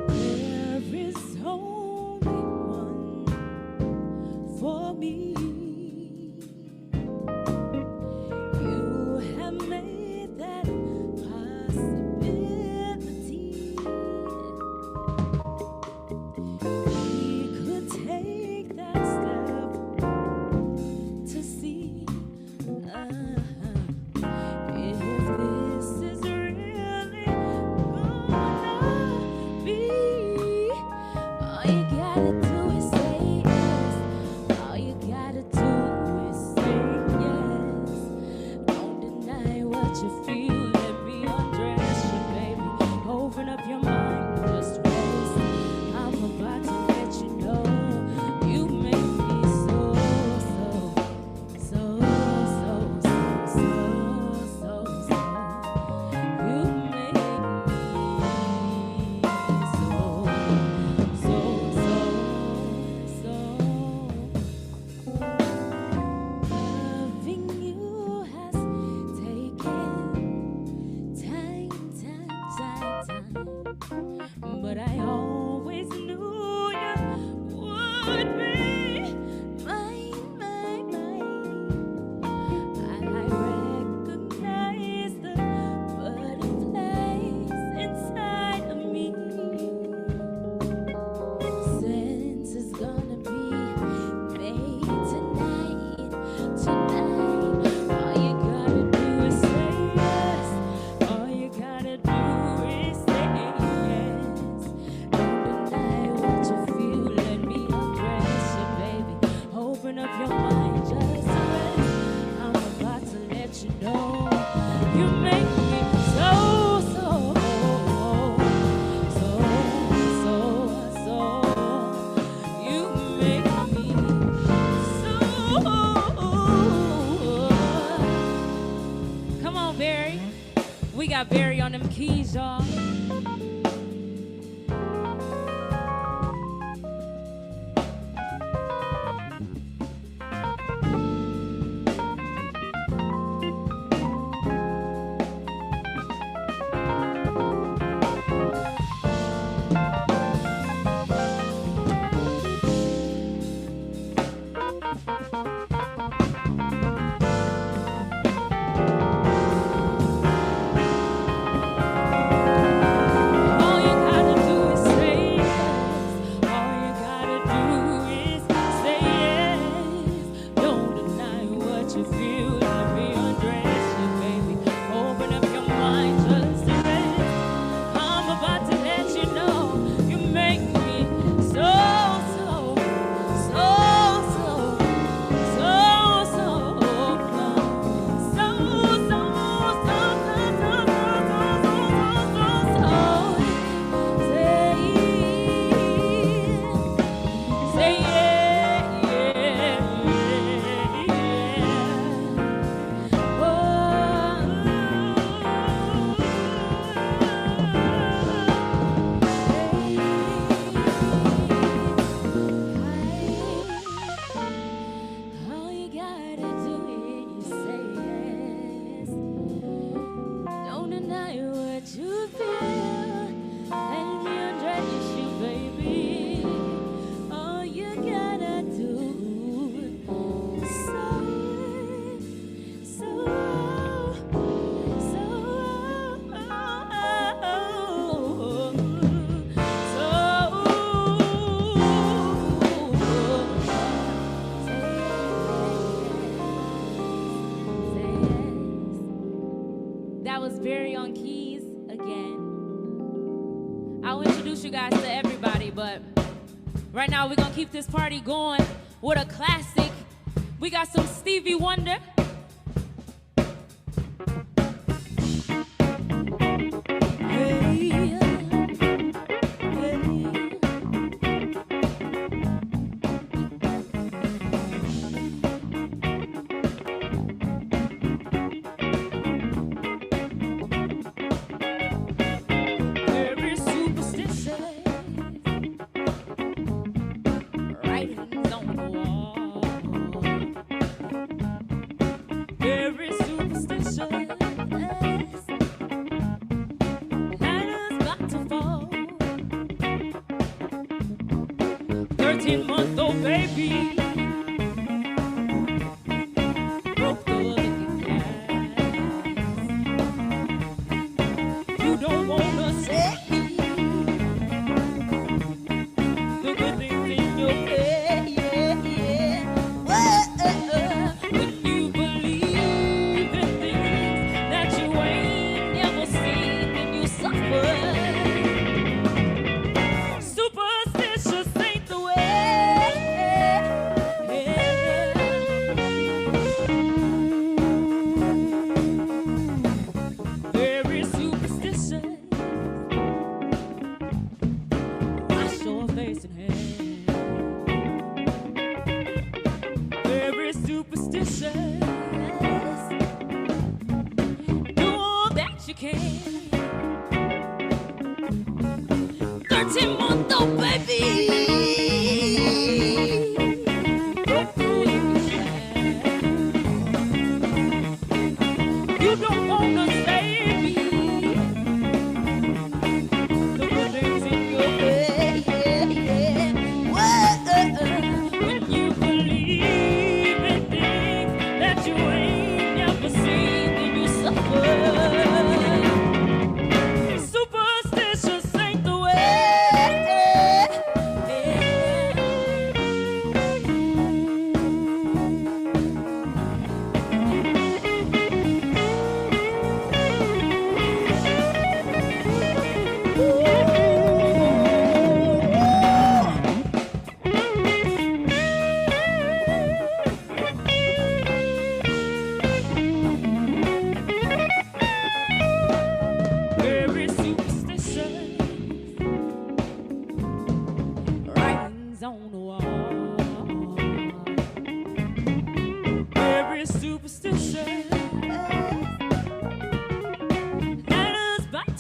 There is only one for me. You have made that possibility. We could take that step to see We got Barry on them keys, y'all. Right now, we're gonna keep this party going with a classic. We got some Stevie Wonder.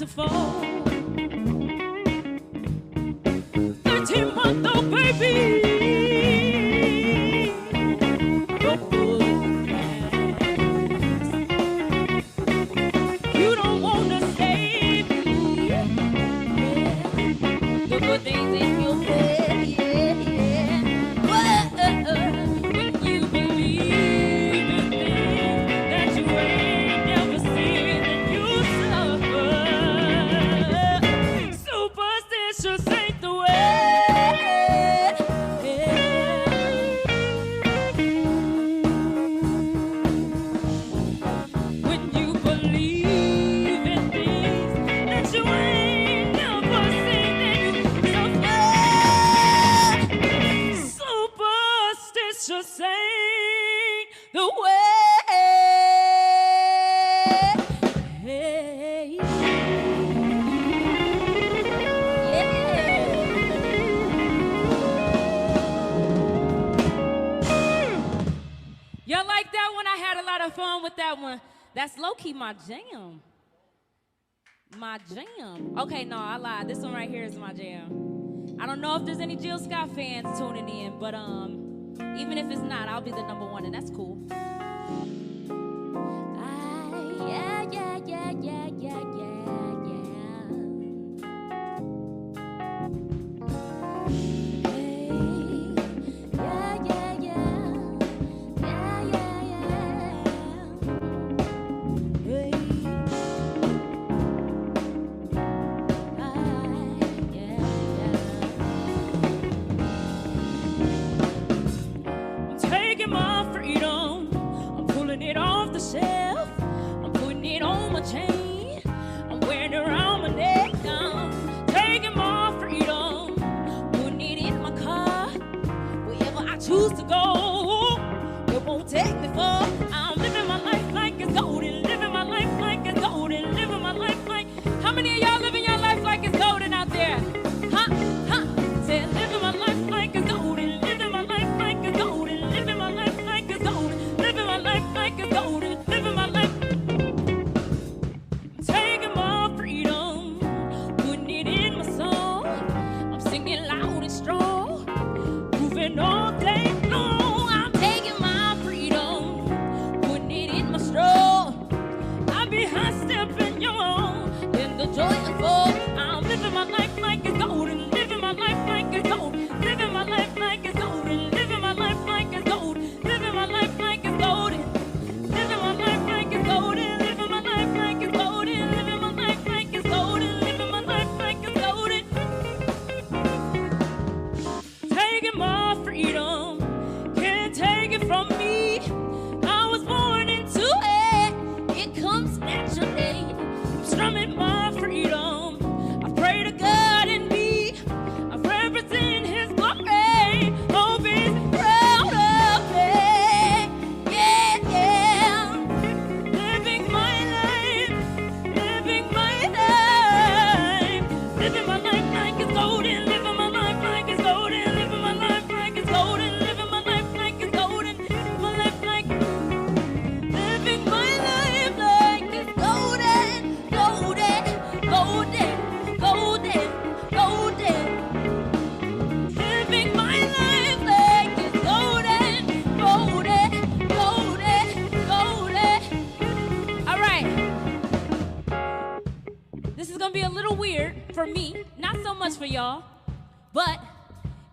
to fall. 13-month-old baby. You don't wanna save me. The good things in your head, yeah. When you believe in things that you ain't never seen, and you suffer. Superstitious ain't the way. When you believe in things that you ain't never seen, and you suffer. Superstitious ain't the way. Y'all like that one? I had a lot of fun with that one. That's low-key my jam. My jam. Okay, no, I lied. This one right here is my jam. I don't know if there's any Jill Scott fans tuning in, but even if it's not, I'll be the number one, and that's cool. Yeah, yeah, yeah, yeah, yeah, yeah, yeah. Hey, yeah, yeah, yeah. Yeah, yeah, yeah. Hey. Yeah, yeah. I'm taking my freedom. I'm pulling it off the shelf. I'm putting it on my chain. I'm wearing it around my neck. I'm taking my freedom. Putting it in my car. Wherever I choose to go, it won't take me far. I'm living my life like it's golden. Living my life like it's golden. Living my life like. How many of y'all living your life like it's golden out there? Huh? Huh? Say, living my life like it's golden. Living my life like it's golden. Living my life like it's golden. Living my life like it's golden. Living my life. I'm taking my freedom. Putting it in my song. I'm singing loud and strong. Moving all day long. I'm taking my freedom. Putting it in my straw. I be high stepping young. Then the joy unfold. I'm living my life like it's golden. Living my life like it's golden. Living my life like it's golden. Living my life like it's golden. Living my life like it's golden. Living my life like it's golden. Living my life like it's golden. Living my life like it's golden. Living my life like it's golden. Taking my freedom. Can't take it from me. I was born into it. It comes naturally. I'm strumming my freedom. I pray to God in me. I represent His glory. Hope He's proud of me. Yeah, yeah. Living my life. Living my life. Living my life like it's golden. Living my life like it's golden. Living my life like it's golden. Living my life like it's golden. Living my life like. Living my life like it's golden. Golden. Golden. Golden. Golden. Living my life like it's golden. Golden. Golden. Golden. All right. This is gonna be a little weird for me, not so much for y'all, but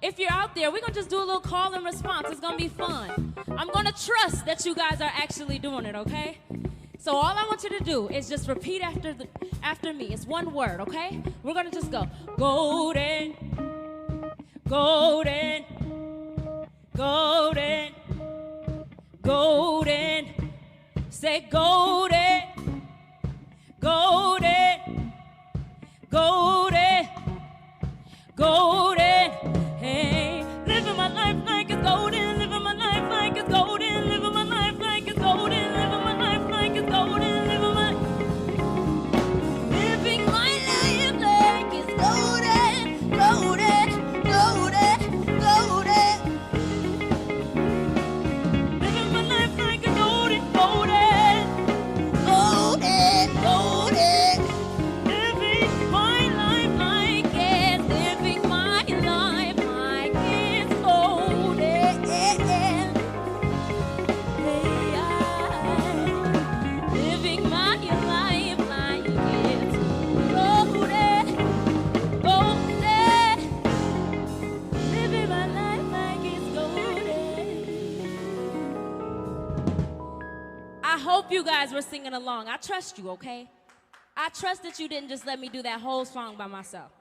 if you're out there, we're gonna just do a little call and response. It's gonna be fun. I'm gonna trust that you guys are actually doing it, okay? So all I want you to do is just repeat after me. It's one word, okay? We're gonna just go golden, golden, golden, golden. Say golden, golden, golden, golden. Hey, living my life like it's golden. Living my life like it's golden. Living my life like it's golden. Living my life like it's golden. Living my life like it's golden. Golden, golden, golden. Living my life like it's golden, golden. I hope you guys were singing along. I trust you, okay? I trust that you didn't just let me do that whole song by myself.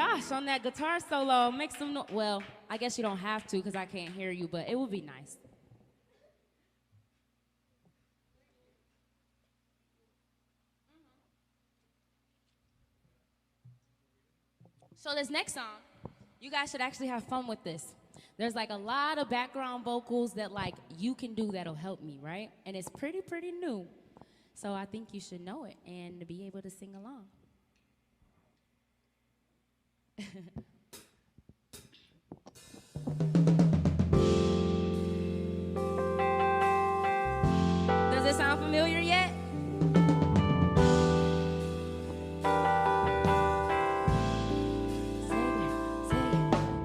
gosh, on that guitar solo, make some noise. Well, I guess you don't have to because I can't hear you, but it would be nice. So this next song, you guys should actually have fun with this. There's like a lot of background vocals that like you can do that'll help me, right? And it's pretty new. So I think you should know it and be able to sing along. Does it sound familiar yet?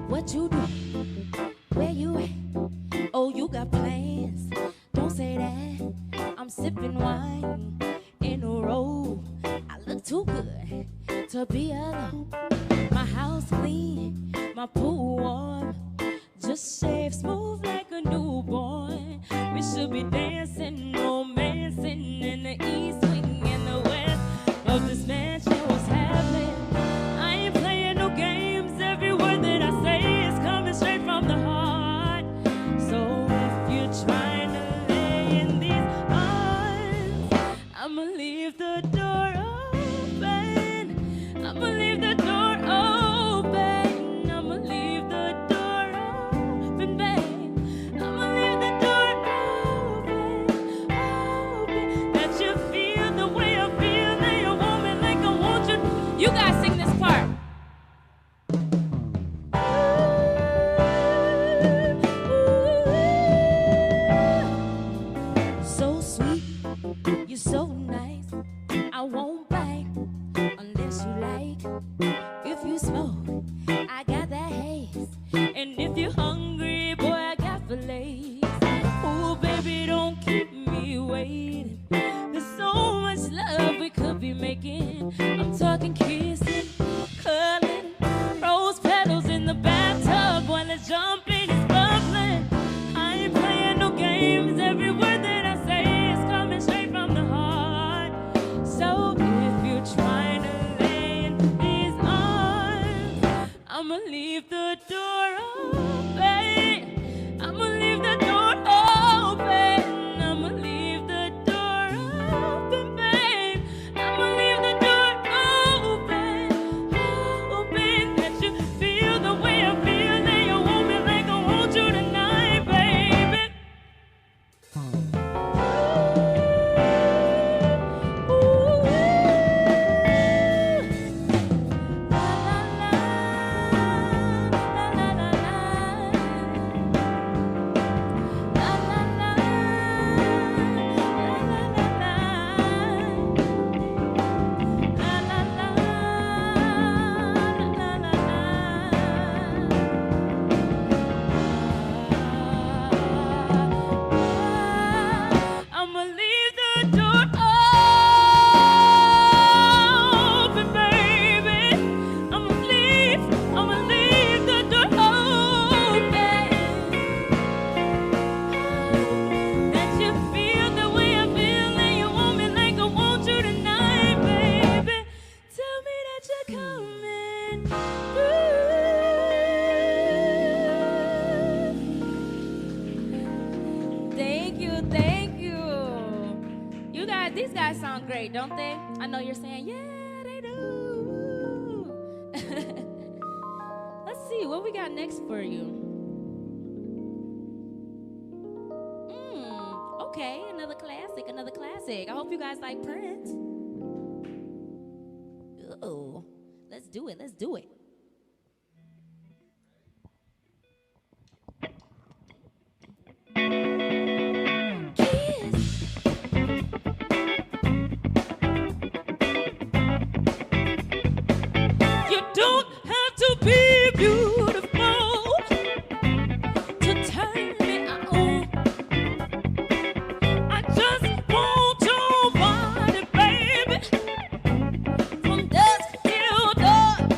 What you do? Where you at? Oh, you got plans? Don't say that. I'm sipping wine in a row. I look too good to be alone. My house clean, my pool warm. Just shave smooth like a newborn. We should be dancing, romancing in the east wing and the west of this mansion. What's happening? I ain't playing no games. Every word that I say is coming straight from the heart. So if you're trying to lay in these arms, I'ma leave the door open. I'ma leave the door open. I'ma leave the door open, babe. I'ma leave the door open, open. That you feel the way I feel, that you want me like I want you. You guys sing this part. So sweet, you're so nice. I won't bite unless you like. If you smoke, I got that haze. And if you're hungry, boy, I got fillets. Oh, baby, don't keep me waiting. There's so much love we could be making. I'm talking kissing, cuddling, rose petals in the bathtub while it's jumping, it's bubbling. I ain't playing no games. Every word that I say is coming straight from the heart. So if you're trying to lay in these arms, I'ma leave the door open. I'ma leave the door open. I'ma leave the door open, babe. I'ma leave the door open, open. That you feel the way I feel, that you want me like I want you tonight, baby. I'ma leave the door open, baby. I'ma leave the door open. That you feel the way I feel, and you want me like I want you tonight, baby. Tell me that you're coming through. Thank you, thank you. You guys, these guys sound great, don't they? I know you're saying, yeah, they do. Let's see, what we got next for you? Okay, another classic, another classic. I hope you guys like Prince. Ooh, let's do it, let's do it. You don't have to be beautiful to turn me on. I just want your body, baby, from dusk till dawn.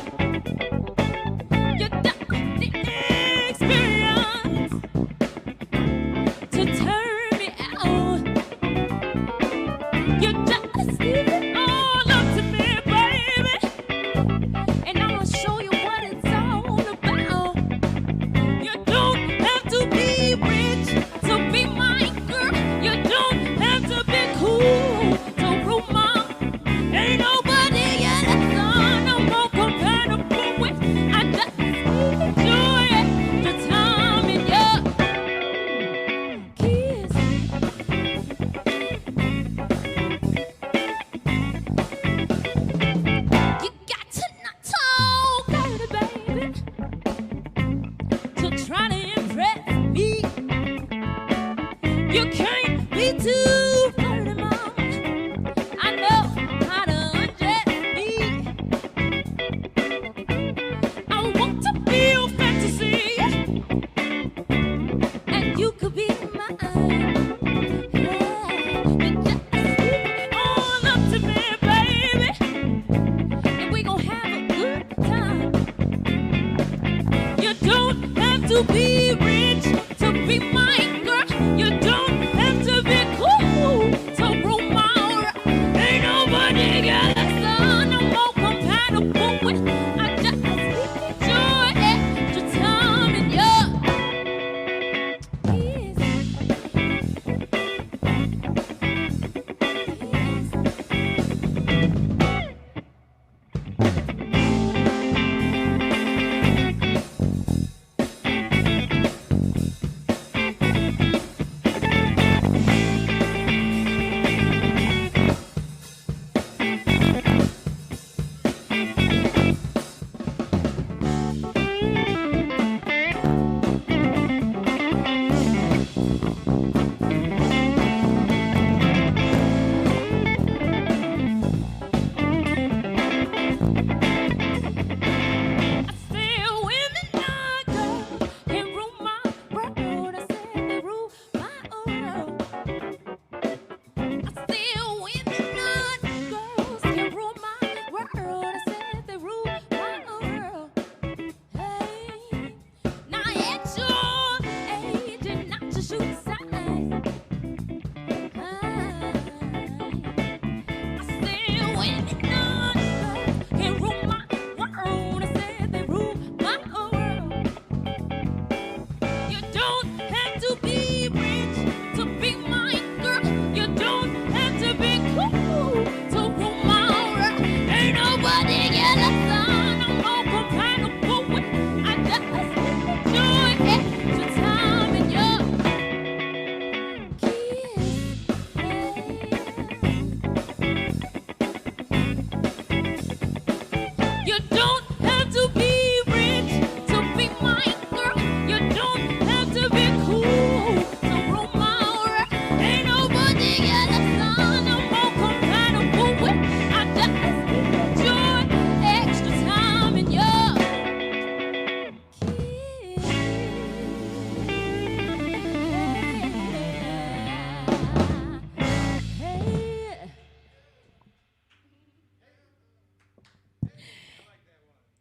to be rich to be my girl. You don't have to be cool to rule my world. Ain't nobody got a son I'm more compatible with. I just enjoy extra time in your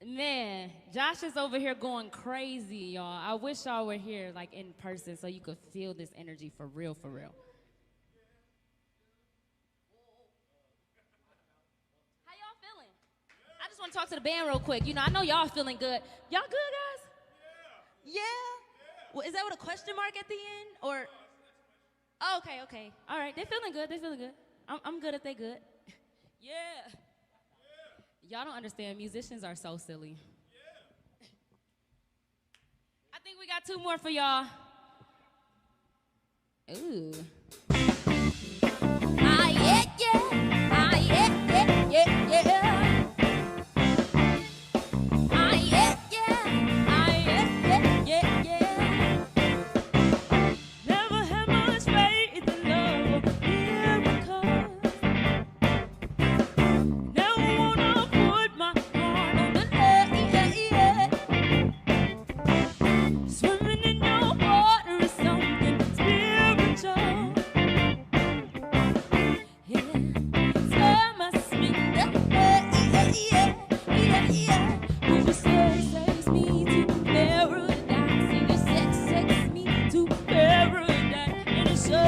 Man, Josh is over here going crazy, y'all. I wish y'all were here, like, in person so you could feel this energy for real, for real. How y'all feeling? I just want to talk to the band real quick. You know, I know y'all feeling good. Y'all good, guys? Yeah? Well, is that with a question mark at the end? Or? Oh, okay, okay. All right, they're feeling good. They're feeling good. I'm good if they good. Yeah. Y'all don't understand. Musicians are so silly. I think we got two more for y'all. Ooh. Ah, yeah, yeah. Ah, yeah, yeah, yeah, yeah. Ah, yeah, yeah. Ah, yeah, yeah, yeah, yeah. Never had much faith in love, miracles. Never wanna put my heart on the line. Swimming in your water is something spiritual. Yeah, stir my spirit. Would you sex me to paradise? And you sex me to paradise. And it's so,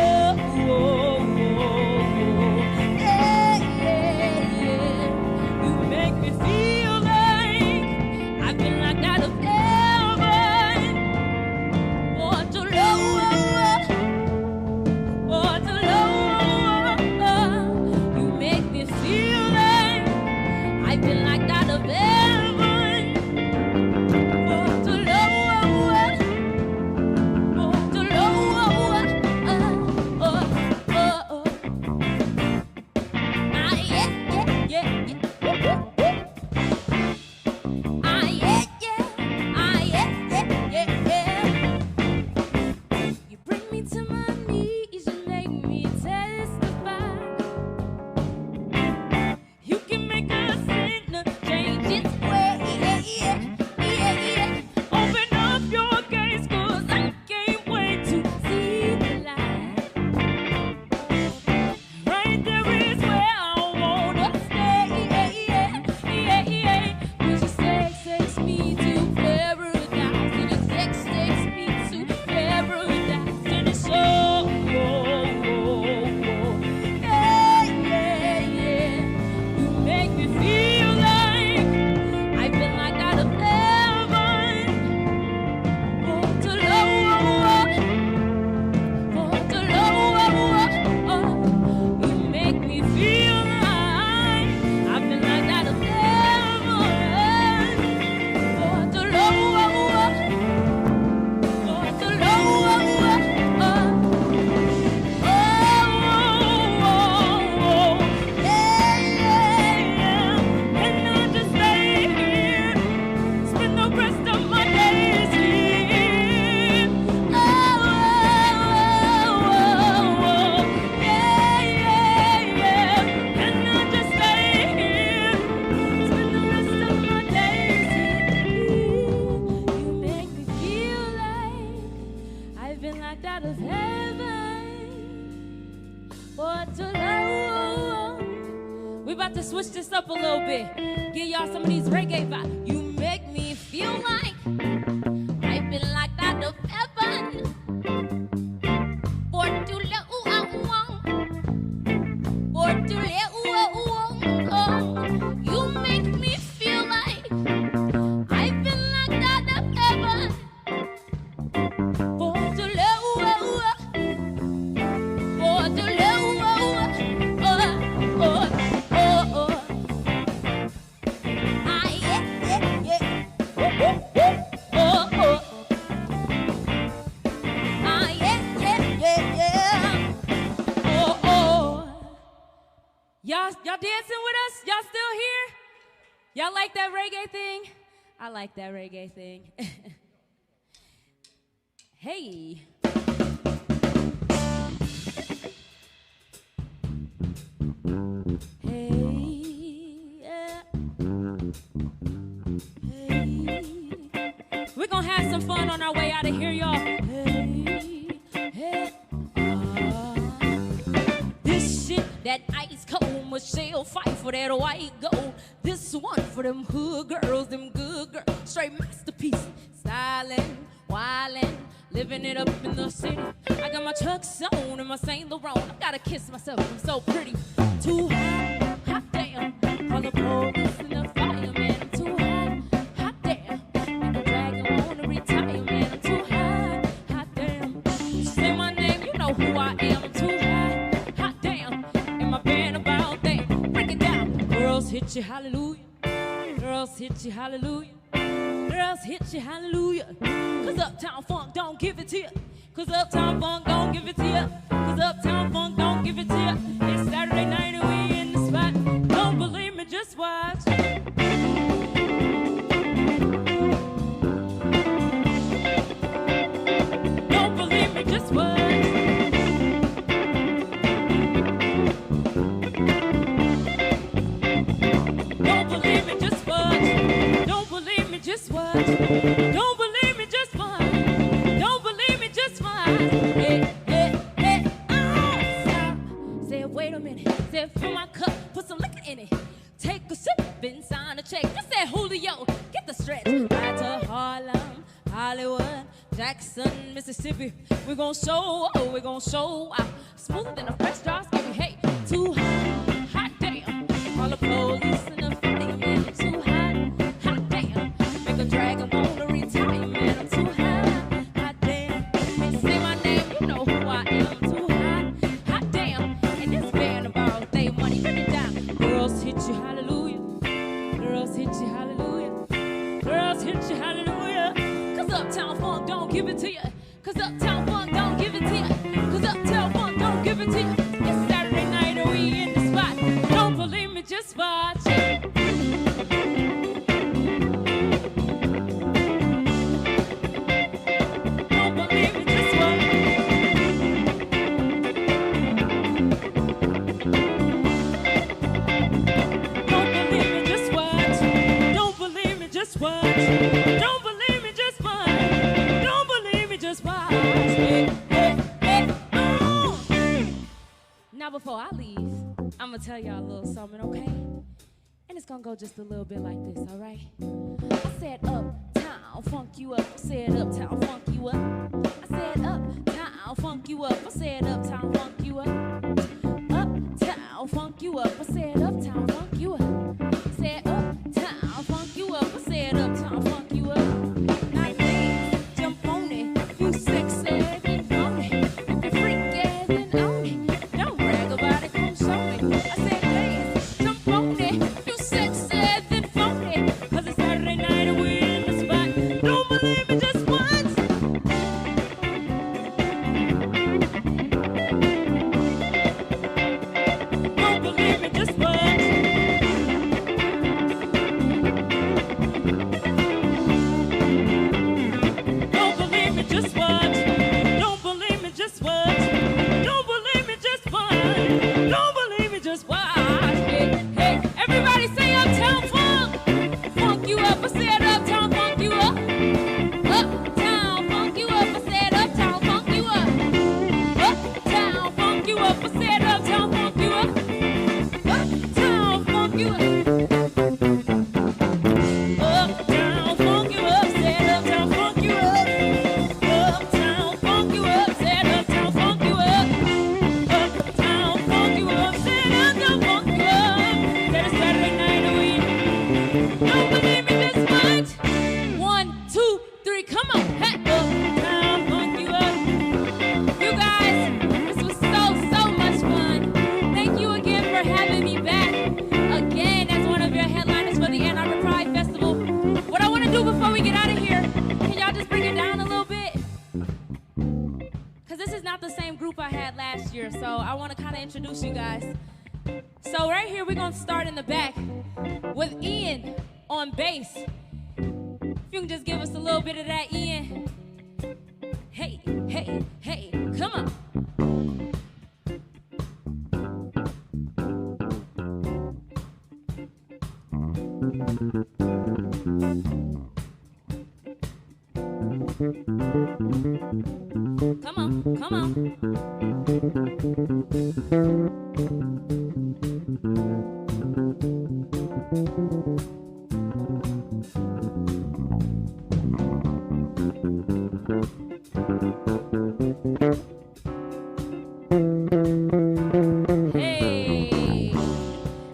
yeah, yeah, yeah. You make me feel like I've been locked out of heaven. Want to love, want to love. You make me feel like I've been locked out of heaven. Want to love, want to love. Ah, yeah, yeah, yeah, yeah. Ah, yeah, yeah. to switch this up a little bit. Give y'all some of these reggae vibes. You make me feel like I've been locked out of heaven for too long. For too long. You make me feel like I've been locked out of heaven for too long. For too long. Y'all dancing with us? Y'all still here? Y'all like that reggae thing? I like that reggae thing. Hey. We're gonna have some fun on our way out of here, y'all. This shit, that ice cold Michelle fight for that white gold. This one for them hood girls, them good girls, straight masterpiece. Stylin', wildin', living it up in the city. I got my Chucks on and my Saint Laurent. I gotta kiss myself, I'm so pretty. Too hot, hot damn. Call the police and the fireman. I'm too hot, hot damn. Make a dragon wanna retire, man. I'm too hot, hot damn. You say my name, you know who I am. I'm too hot, hot damn. And my band about that. Break it down. Girls hit you, hallelujah. Girls hit you, hallelujah. Girls hit you, hallelujah. Cause Uptown Funk don't give it to you. Cause Uptown Funk don't give it to you. Cause Uptown Funk don't give it to you. It's Saturday night and we in the spot. Don't believe me, just watch. Don't believe me, just watch. Don't believe me, just watch. Don't believe me, just watch. Don't believe me, just watch. Don't believe me, just watch. Hey, hey, hey, oh, stop. Say, wait a minute. Say, fill my cup, put some liquor in it. Take a sip and sign a check. Just say, Julio, get the stretch. Ride to Harlem, Hollywood, Jackson, Mississippi. We're gonna show, oh, we're gonna show out. Smoother than a fresh drop, skippy. Hey, too hot, hot damn. Call the police and the fireman. I'm too hot, hot damn. Make a dragon wanna retire, man. I'm too hot, hot damn. Say my name, you know who I am. I'm too hot, hot damn. And this band about they money, bring it down. Girls hit you, hallelujah. Girls hit you, hallelujah. Girls hit you, hallelujah. Cause Uptown Funk don't give it to you. Cause Uptown Funk don't give it to you. Cause Uptown Funk don't give it to you. It's Saturday night and we in the spot. Don't believe me, just watch. Don't believe me, just watch. Don't believe me, just watch. Don't believe me, just watch. Don't believe me, just watch. Don't believe me, just watch. Hey, hey, hey, oh. Now before I leave, I'm gonna tell y'all a little something, okay? And it's gonna go just a little bit like this, all right? I said uptown, funk you up. I said uptown, funk you up. I said uptown, funk you up. I said uptown, funk you up. Uptown, funk you up. I said uptown, funk you up. I said uptown, funk you up. I said uptown, funk you up. Now dance, jump on it. You sexy and phony. If you freaky then own it. Don't brag about it, come show me. I said dance, jump on it. You sexy then phony. Cause it's Saturday night and we in the spot. Don't believe me, just watch. pleasure. So I want to kind of introduce you guys. So right here, we're going to start in the back with Ian on bass. If you can just give us a little bit of that, Ian. Hey, hey, hey, come on. Come on, come on. Hey,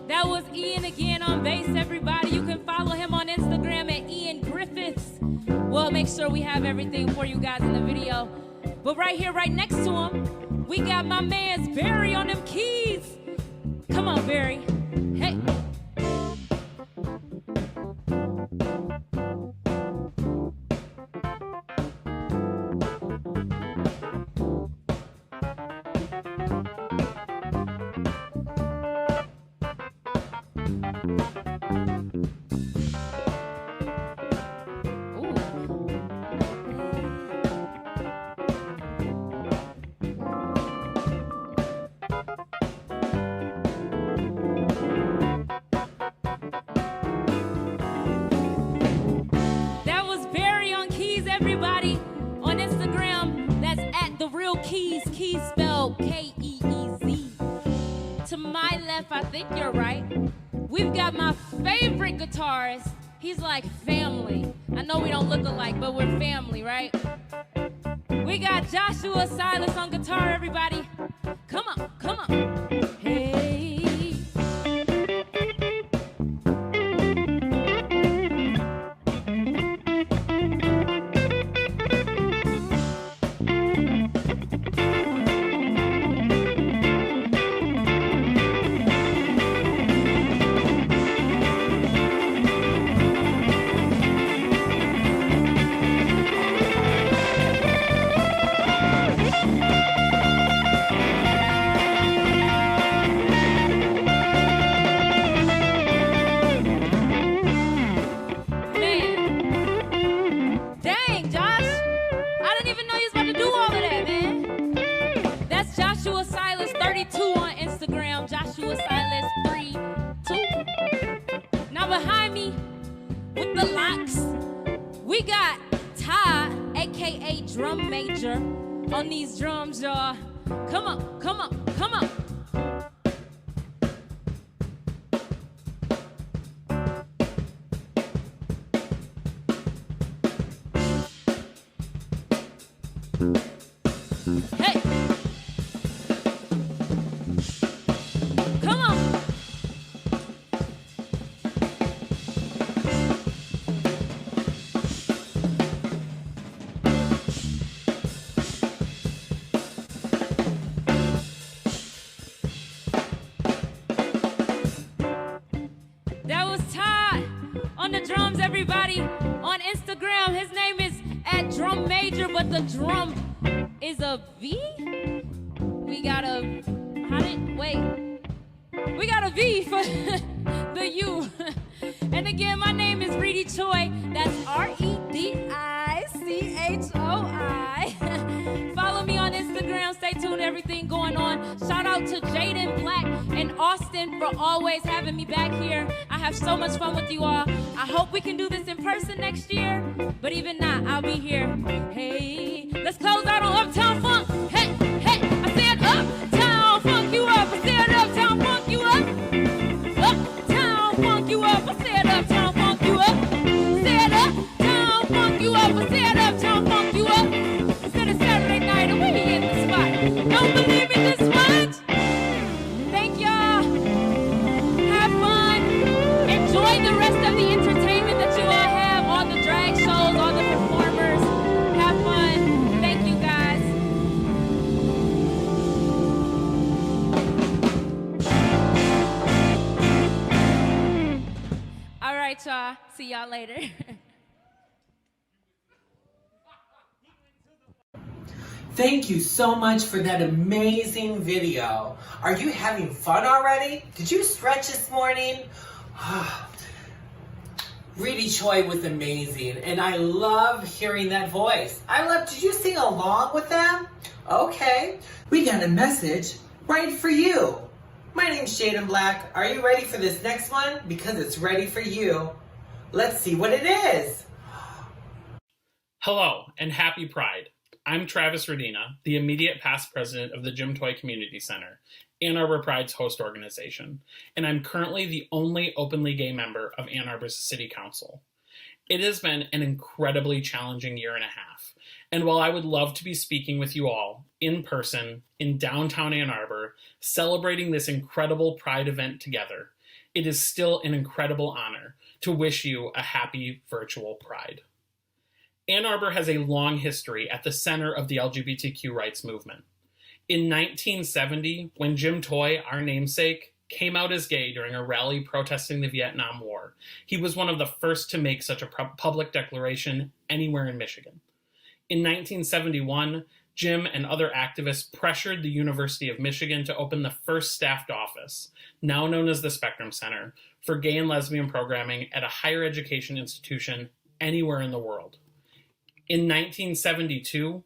that was Ian again on bass, everybody. You can follow him on Instagram at Ian Griffiths. We'll make sure we have everything for you guys in the video. But right here, right next to him, we got my man's Barry on them keys. Come on, Barry. Hey. Keys spelled K-E-E-Z. To my left, I think you're right. We've got my favorite guitarist. He's like family. I know we don't look alike, but we're family, right? We got Joshua Silas on guitar, everybody. Come on, come on. Hey. Drum major on these drums, y'all. Come on, come on, come on. Hey. Come on. Everybody on Instagram, his name is @drummajor, but the drum is a V. We got a we got a V for the U. And again, my name is Redi Choi. That's REDICHOI. Follow me on Instagram. Stay tuned. Everything going on. Shout out to Jaden Black and Austin for always having me back here. I have so much fun with you all. I hope we can do this in person next year. But even not, I'll be here. Hey, let's close out on Uptown Funk. Hey, hey, I said Uptown Funk you up. I said Uptown Funk you up. Uptown Funk you up. I said Uptown Funk you up. Said Uptown Funk you up. I said Uptown Funk you up. Instead of Saturday night and we in the spot. Don't believe me this much? Thank y'all. Have fun. Enjoy the rest of the entertainment that you all have. All the drag shows, all the performers. Have fun. Thank you guys. All right, y'all. See y'all later. Thank you so much for that amazing video. Are you having fun already? Did you stretch this morning? Redi Choi was amazing, and I love hearing that voice. Did you sing along with them? Okay, we got a message right for you. My name's Jaden Black. Are you ready for this next one? Because it's ready for you. Let's see what it is. Hello, and happy Pride. I'm Travis Redina, the immediate past president of the Jim Toy Community Center, Ann Arbor Pride's host organization, and I'm currently the only openly gay member of Ann Arbor's City Council. It has been an incredibly challenging year and a half, and while I would love to be speaking with you all in person in downtown Ann Arbor, celebrating this incredible Pride event together, it is still an incredible honor to wish you a happy virtual Pride. Ann Arbor has a long history at the center of the LGBTQ rights movement. In 1970, when Jim Toy, our namesake, came out as gay during a rally protesting the Vietnam War, he was one of the first to make such a public declaration anywhere in Michigan. In 1971, Jim and other activists pressured the University of Michigan to open the first staffed office, now known as the Spectrum Center, for gay and lesbian programming at a higher education institution anywhere in the world. In 1972,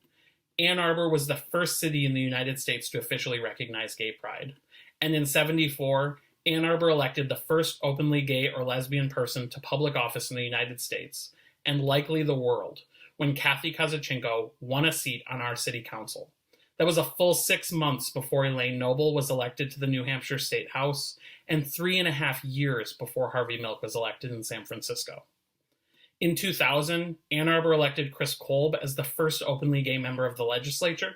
Ann Arbor was the first city in the United States to officially recognize gay pride. And in 1974, Ann Arbor elected the first openly gay or lesbian person to public office in the United States, and likely the world, when Kathy Kazachenko won a seat on our city council. That was a full 6 months before Elaine Noble was elected to the New Hampshire State House, and 3.5 years before Harvey Milk was elected in San Francisco. In 2000, Ann Arbor elected Chris Kolb as the first openly gay member of the legislature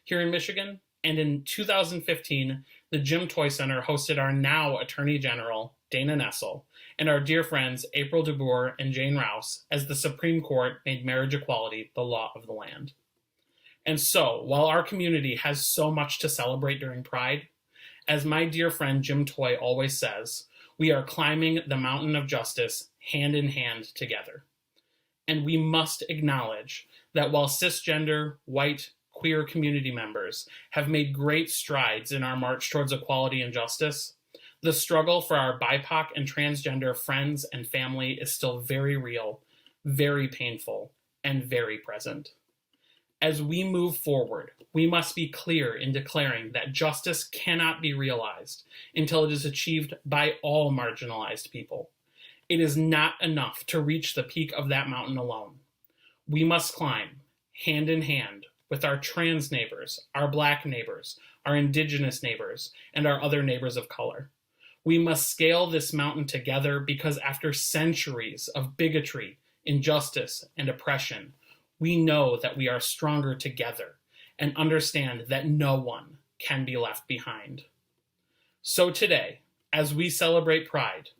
here in Michigan, and in 2015, the Jim Toy Center hosted our now Attorney General, Dana Nessel, and our dear friends April DeBoer and Jane Rouse as the Supreme Court made marriage equality the law of the land. And so, while our community has so much to celebrate during Pride, as my dear friend Jim Toy always says, we are climbing the mountain of justice hand in hand together. And we must acknowledge that while cisgender, white, queer community members have made great strides in our march towards equality and justice, the struggle for our BIPOC and transgender friends and family is still very real, very painful, and very present. As we move forward, we must be clear in declaring that justice cannot be realized until it is achieved by all marginalized people. It is not enough to reach the peak of that mountain alone. We must climb, hand in hand, with our trans neighbors, our Black neighbors, our Indigenous neighbors, and our other neighbors of color. We must scale this mountain together because after centuries of bigotry, injustice, and oppression, we know that we are stronger together and understand that no one can be left behind. So today, as we celebrate Pride,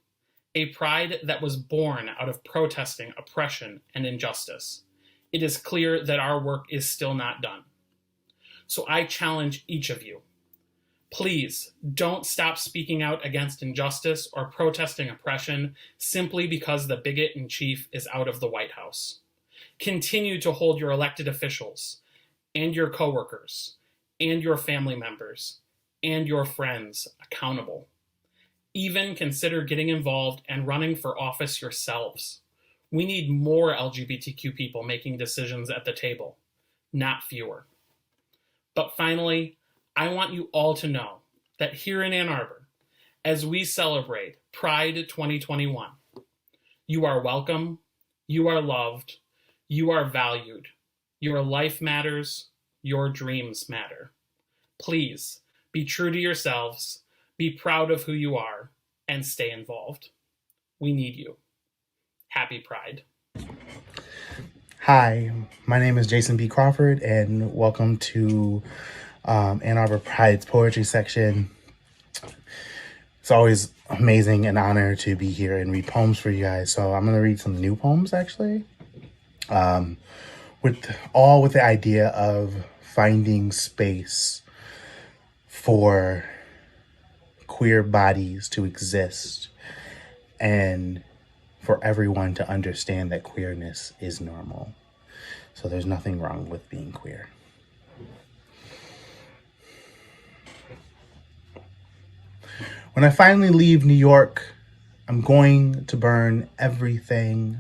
a pride that was born out of protesting oppression and injustice, it is clear that our work is still not done. So I challenge each of you, please don't stop speaking out against injustice or protesting oppression simply because the bigot in chief is out of the White House. Continue to hold your elected officials and your coworkers and your family members and your friends accountable. Even consider getting involved and running for office yourselves. We need more LGBTQ people making decisions at the table, not fewer. But finally, I want you all to know that here in Ann Arbor, as we celebrate Pride 2021, you are welcome, you are loved, you are valued, your life matters, your dreams matter. Please be true to yourselves, be proud of who you are, and stay involved. We need you. Happy Pride. Hi, my name is Jason B. Crawford, and welcome to Ann Arbor Pride's poetry section. It's always amazing and honor to be here and read poems for you guys. So I'm going to read some new poems, actually, with the idea of finding space for queer bodies to exist and for everyone to understand that queerness is normal. So there's nothing wrong with being queer. When I finally leave New York, I'm going to burn everything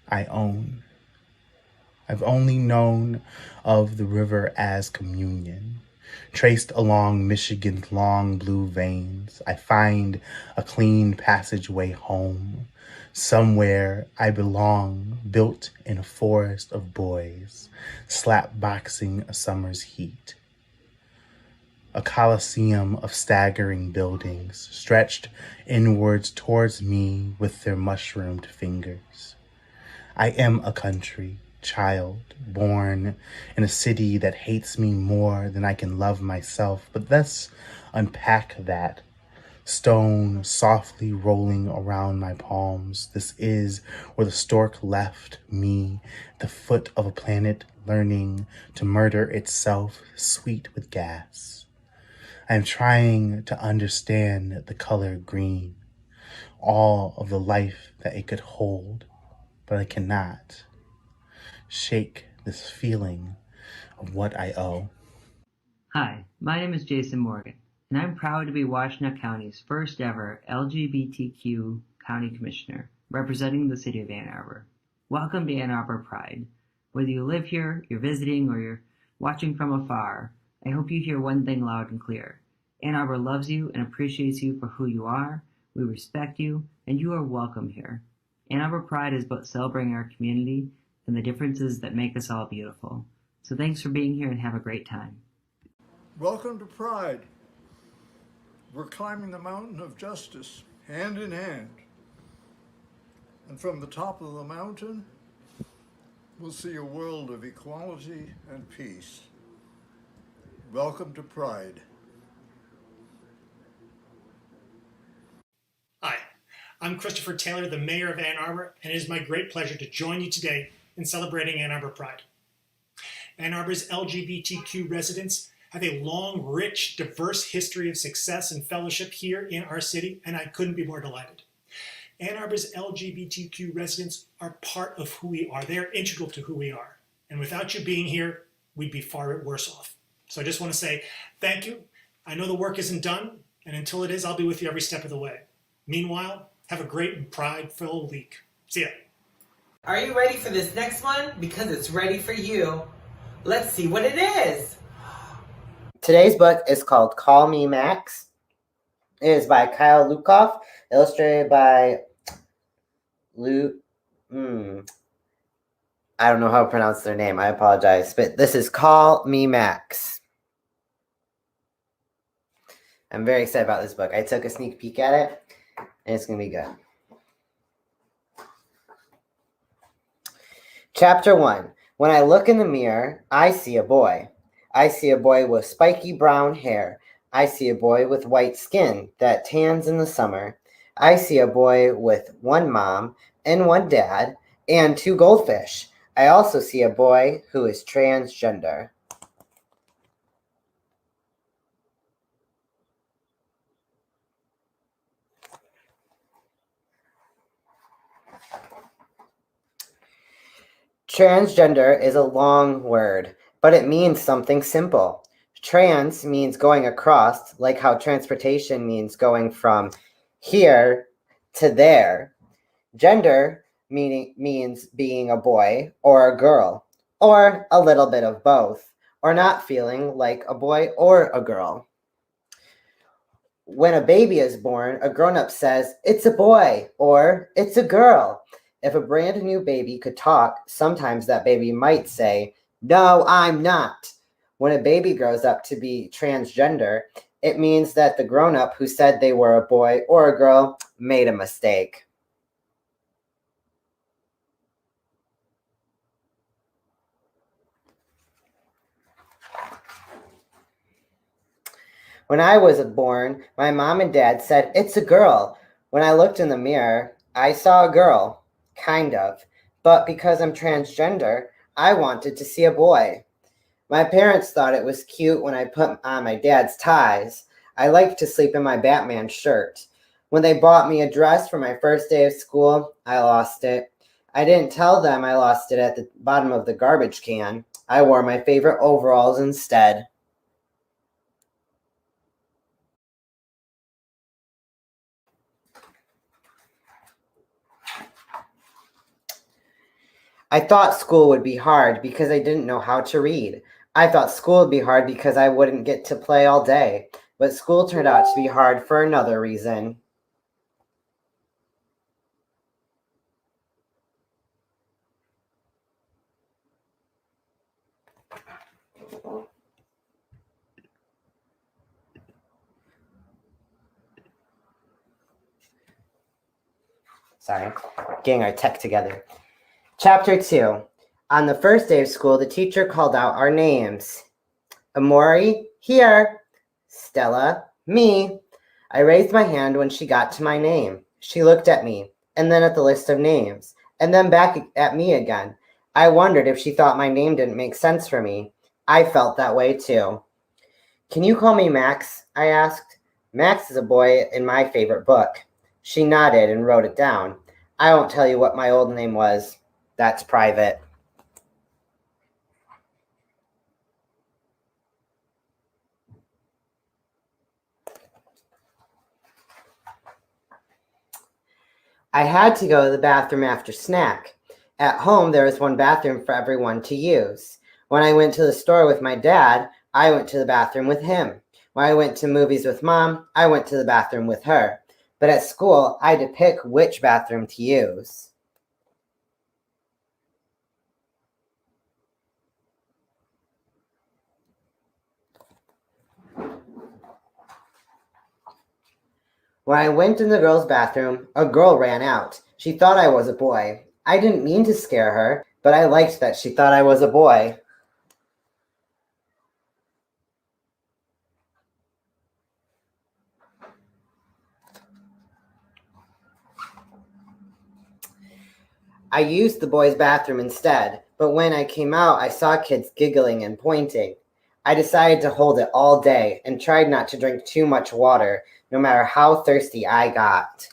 I own. I've only known of the river as communion. Traced along Michigan's long blue veins, I find a clean passageway home. Somewhere I belong, built in a forest of boys, slap boxing a summer's heat. A coliseum of staggering buildings stretched inwards towards me with their mushroomed fingers. I am a country child born in a city that hates me more than I can love myself, but let's unpack that. Stone softly rolling around my palms. This is where the stork left me, at the foot of a planet learning to murder itself, sweet with gas. I am trying to understand the color green, all of the life that it could hold, but I cannot shake this feeling of what I owe. Hi, my name is Jason Morgan, and I'm proud to be Washtenaw County's first ever LGBTQ County Commissioner, representing the city of Ann Arbor. Welcome to Ann Arbor Pride. Whether you live here, you're visiting, or you're watching from afar, I hope you hear one thing loud and clear. Ann Arbor loves you and appreciates you for who you are. We respect you, and you are welcome here. Ann Arbor Pride is about celebrating our community and the differences that make us all beautiful. So thanks for being here and have a great time. Welcome to Pride. We're climbing the mountain of justice, hand in hand. And from the top of the mountain, we'll see a world of equality and peace. Welcome to Pride. Hi, I'm Christopher Taylor, the Mayor of Ann Arbor, and it is my great pleasure to join you today in celebrating Ann Arbor Pride. Ann Arbor's LGBTQ residents have a long, rich, diverse history of success and fellowship here in our city, and I couldn't be more delighted. Ann Arbor's LGBTQ residents are part of who we are. They are integral to who we are. And without you being here, we'd be far worse off. So I just want to say thank you. I know the work isn't done, and until it is, I'll be with you every step of the way. Meanwhile, have a great and pride-filled week. See ya. Are you ready for this next one? Because it's ready for you. Let's see what it is. Today's book is called Call Me Max. It is by Kyle Lukoff, illustrated by I don't know how to pronounce their name. I apologize. But this is Call Me Max. I'm very excited about this book. I took a sneak peek at it, and it's going to be good. Chapter 1. When I look in the mirror, I see a boy. I see a boy with spiky brown hair. I see a boy with white skin that tans in the summer. I see a boy with one mom and one dad and 2 goldfish. I also see a boy who is transgender. Transgender is a long word, but it means something simple. Trans means going across, like how transportation means going from here to there. Gender means being a boy or a girl, or a little bit of both, or not feeling like a boy or a girl. When a baby is born, a grown-up says, "It's a boy," or "It's a girl." If a brand new baby could talk, sometimes that baby might say, "No, I'm not." When a baby grows up to be transgender, it means that the grown-up who said they were a boy or a girl made a mistake. When I was born, my mom and dad said, "It's a girl." When I looked in the mirror, I saw a girl. Kind of. But because I'm transgender, I wanted to see a boy. My parents thought it was cute when I put on my dad's ties. I liked to sleep in my Batman shirt. When they bought me a dress for my first day of school, I lost it. I didn't tell them I lost it at the bottom of the garbage can. I wore my favorite overalls instead. I thought school would be hard because I didn't know how to read. I thought school would be hard because I wouldn't get to play all day. But school turned out to be hard for another reason. Sorry, getting our tech together. Chapter 2. On the first day of school, the teacher called out our names. Amori, here. Stella, me. I raised my hand when she got to my name. She looked at me, and then at the list of names, and then back at me again. I wondered if she thought my name didn't make sense for me. I felt that way too. Can you call me Max? I asked. Max is a boy in my favorite book. She nodded and wrote it down. I won't tell you what my old name was. That's private. I had to go to the bathroom after snack. At home, there was one bathroom for everyone to use. When I went to the store with my dad, I went to the bathroom with him. When I went to movies with Mom, I went to the bathroom with her. But at school, I had to pick which bathroom to use. When I went in the girls' bathroom, a girl ran out. She thought I was a boy. I didn't mean to scare her, but I liked that she thought I was a boy. I used the boys' bathroom instead, but when I came out, I saw kids giggling and pointing. I decided to hold it all day and tried not to drink too much water, no matter how thirsty I got.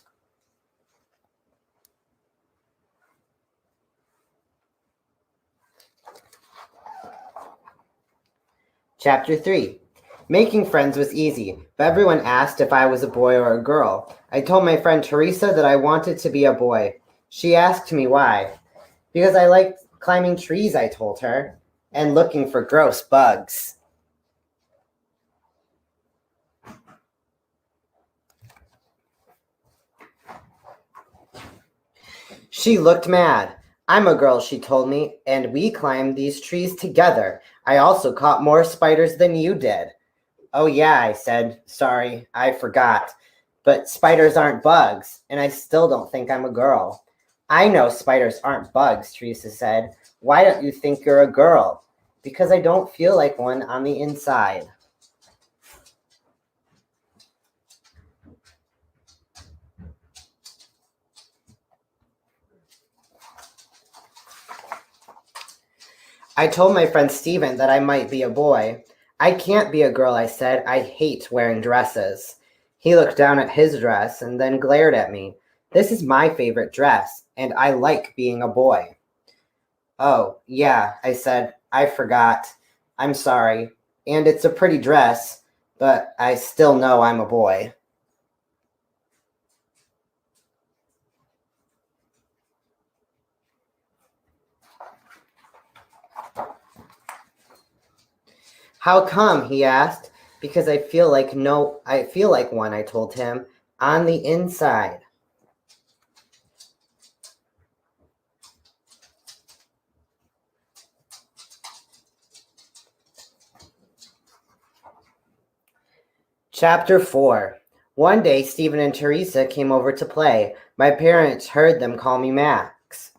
Chapter 3. Making friends was easy, but everyone asked if I was a boy or a girl. I told my friend Teresa that I wanted to be a boy. She asked me why. Because I liked climbing trees, I told her, and looking for gross bugs. She looked mad. I'm a girl, she told me, and we climbed these trees together. I also caught more spiders than you did. Oh yeah, I said. Sorry, I forgot. But spiders aren't bugs, and I still don't think I'm a girl. I know spiders aren't bugs, Teresa said. Why don't you think you're a girl? Because I don't feel like one on the inside. I told my friend Steven that I might be a boy. I can't be a girl, I said. I hate wearing dresses. He looked down at his dress and then glared at me. This is my favorite dress, and I like being a boy. Oh, yeah, I said. I forgot. I'm sorry. And it's a pretty dress, but I still know I'm a boy. How come? He asked. Because I feel like one, I told him, on the inside. Chapter 4. One day, Stephen and Teresa came over to play. My parents heard them call me Max.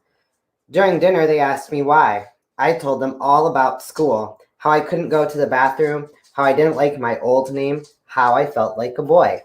During dinner, they asked me why. I told them all about school, how I couldn't go to the bathroom, how I didn't like my old name, how I felt like a boy.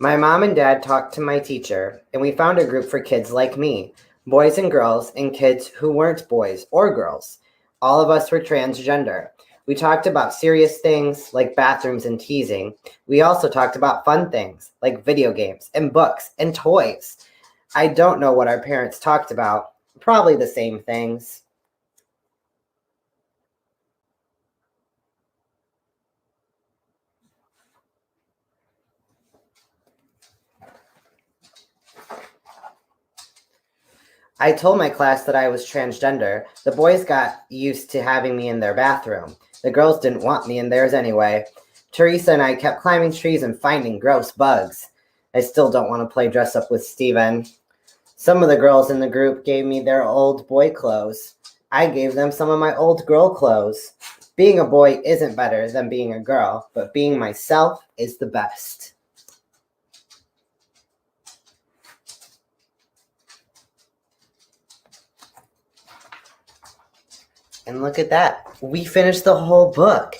My mom and dad talked to my teacher, and we found a group for kids like me, boys and girls, and kids who weren't boys or girls. All of us were transgender. We talked about serious things like bathrooms and teasing. We also talked about fun things like video games and books and toys. I don't know what our parents talked about. Probably the same things. I told my class that I was transgender. The boys got used to having me in their bathroom. The girls didn't want me in theirs anyway. Teresa and I kept climbing trees and finding gross bugs. I still don't want to play dress up with Steven. Some of the girls in the group gave me their old boy clothes. I gave them some of my old girl clothes. Being a boy isn't better than being a girl, but being myself is the best. And look at that. We finished the whole book.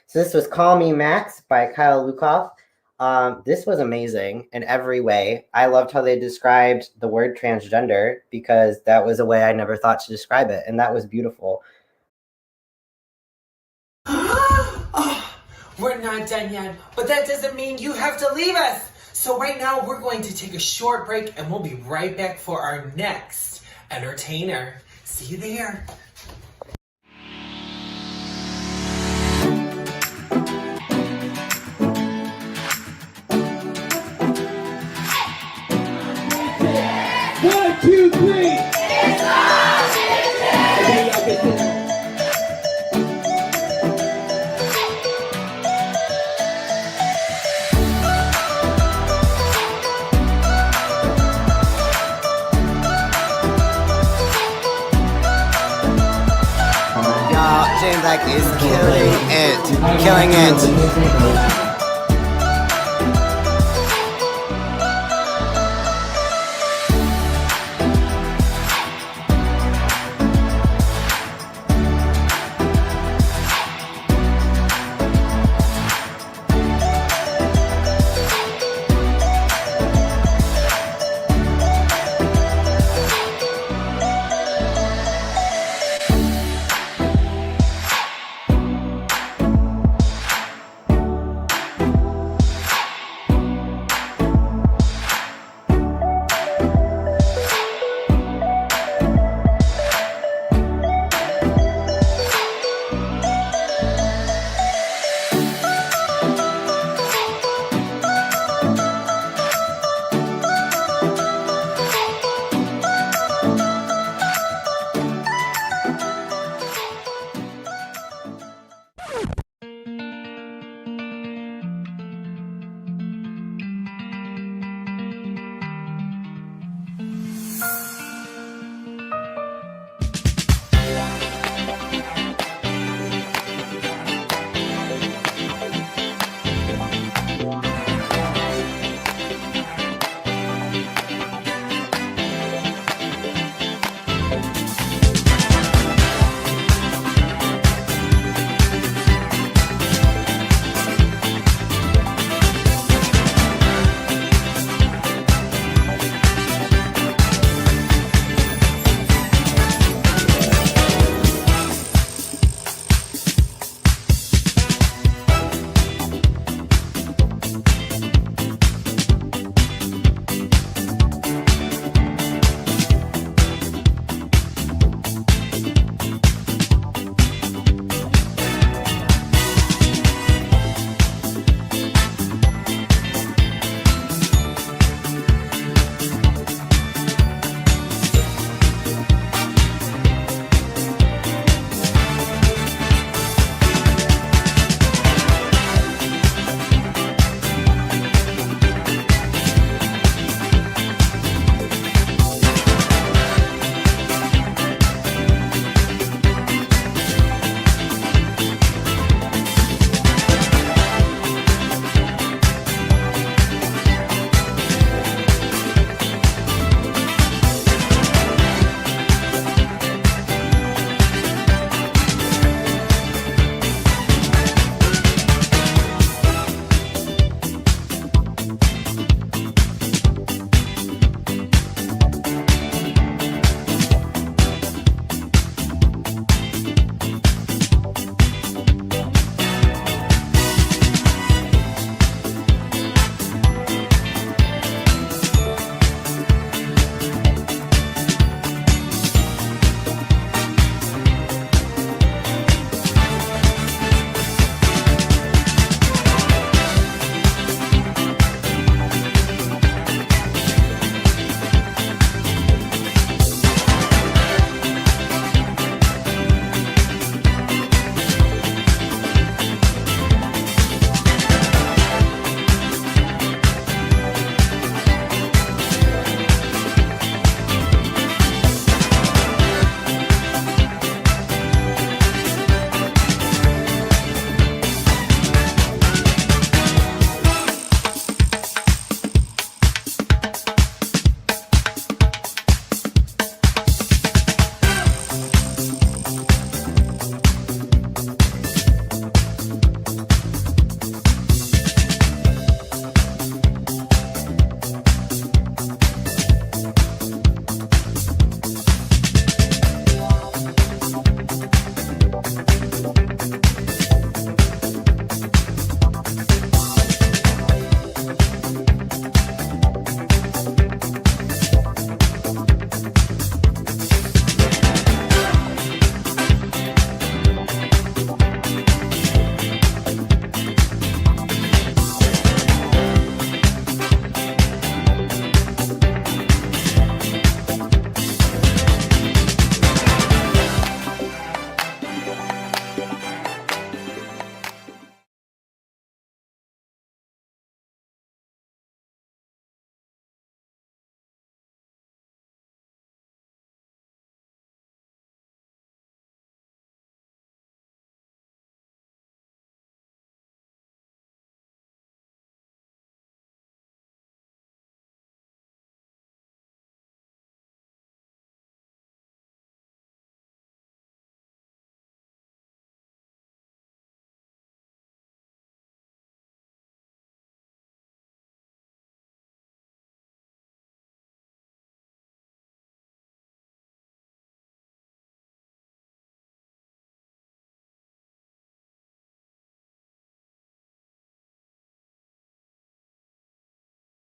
So this was Call Me Max by Kyle Lukoff. This was amazing in every way. I loved how they described the word transgender because that was a way I never thought to describe it. And that was beautiful. Oh, we're not done yet, but that doesn't mean you have to leave us. So right now we're going to take a short break and we'll be right back for our next entertainer. See you there. One, two, three. It's all Y'all, James Black is killing it.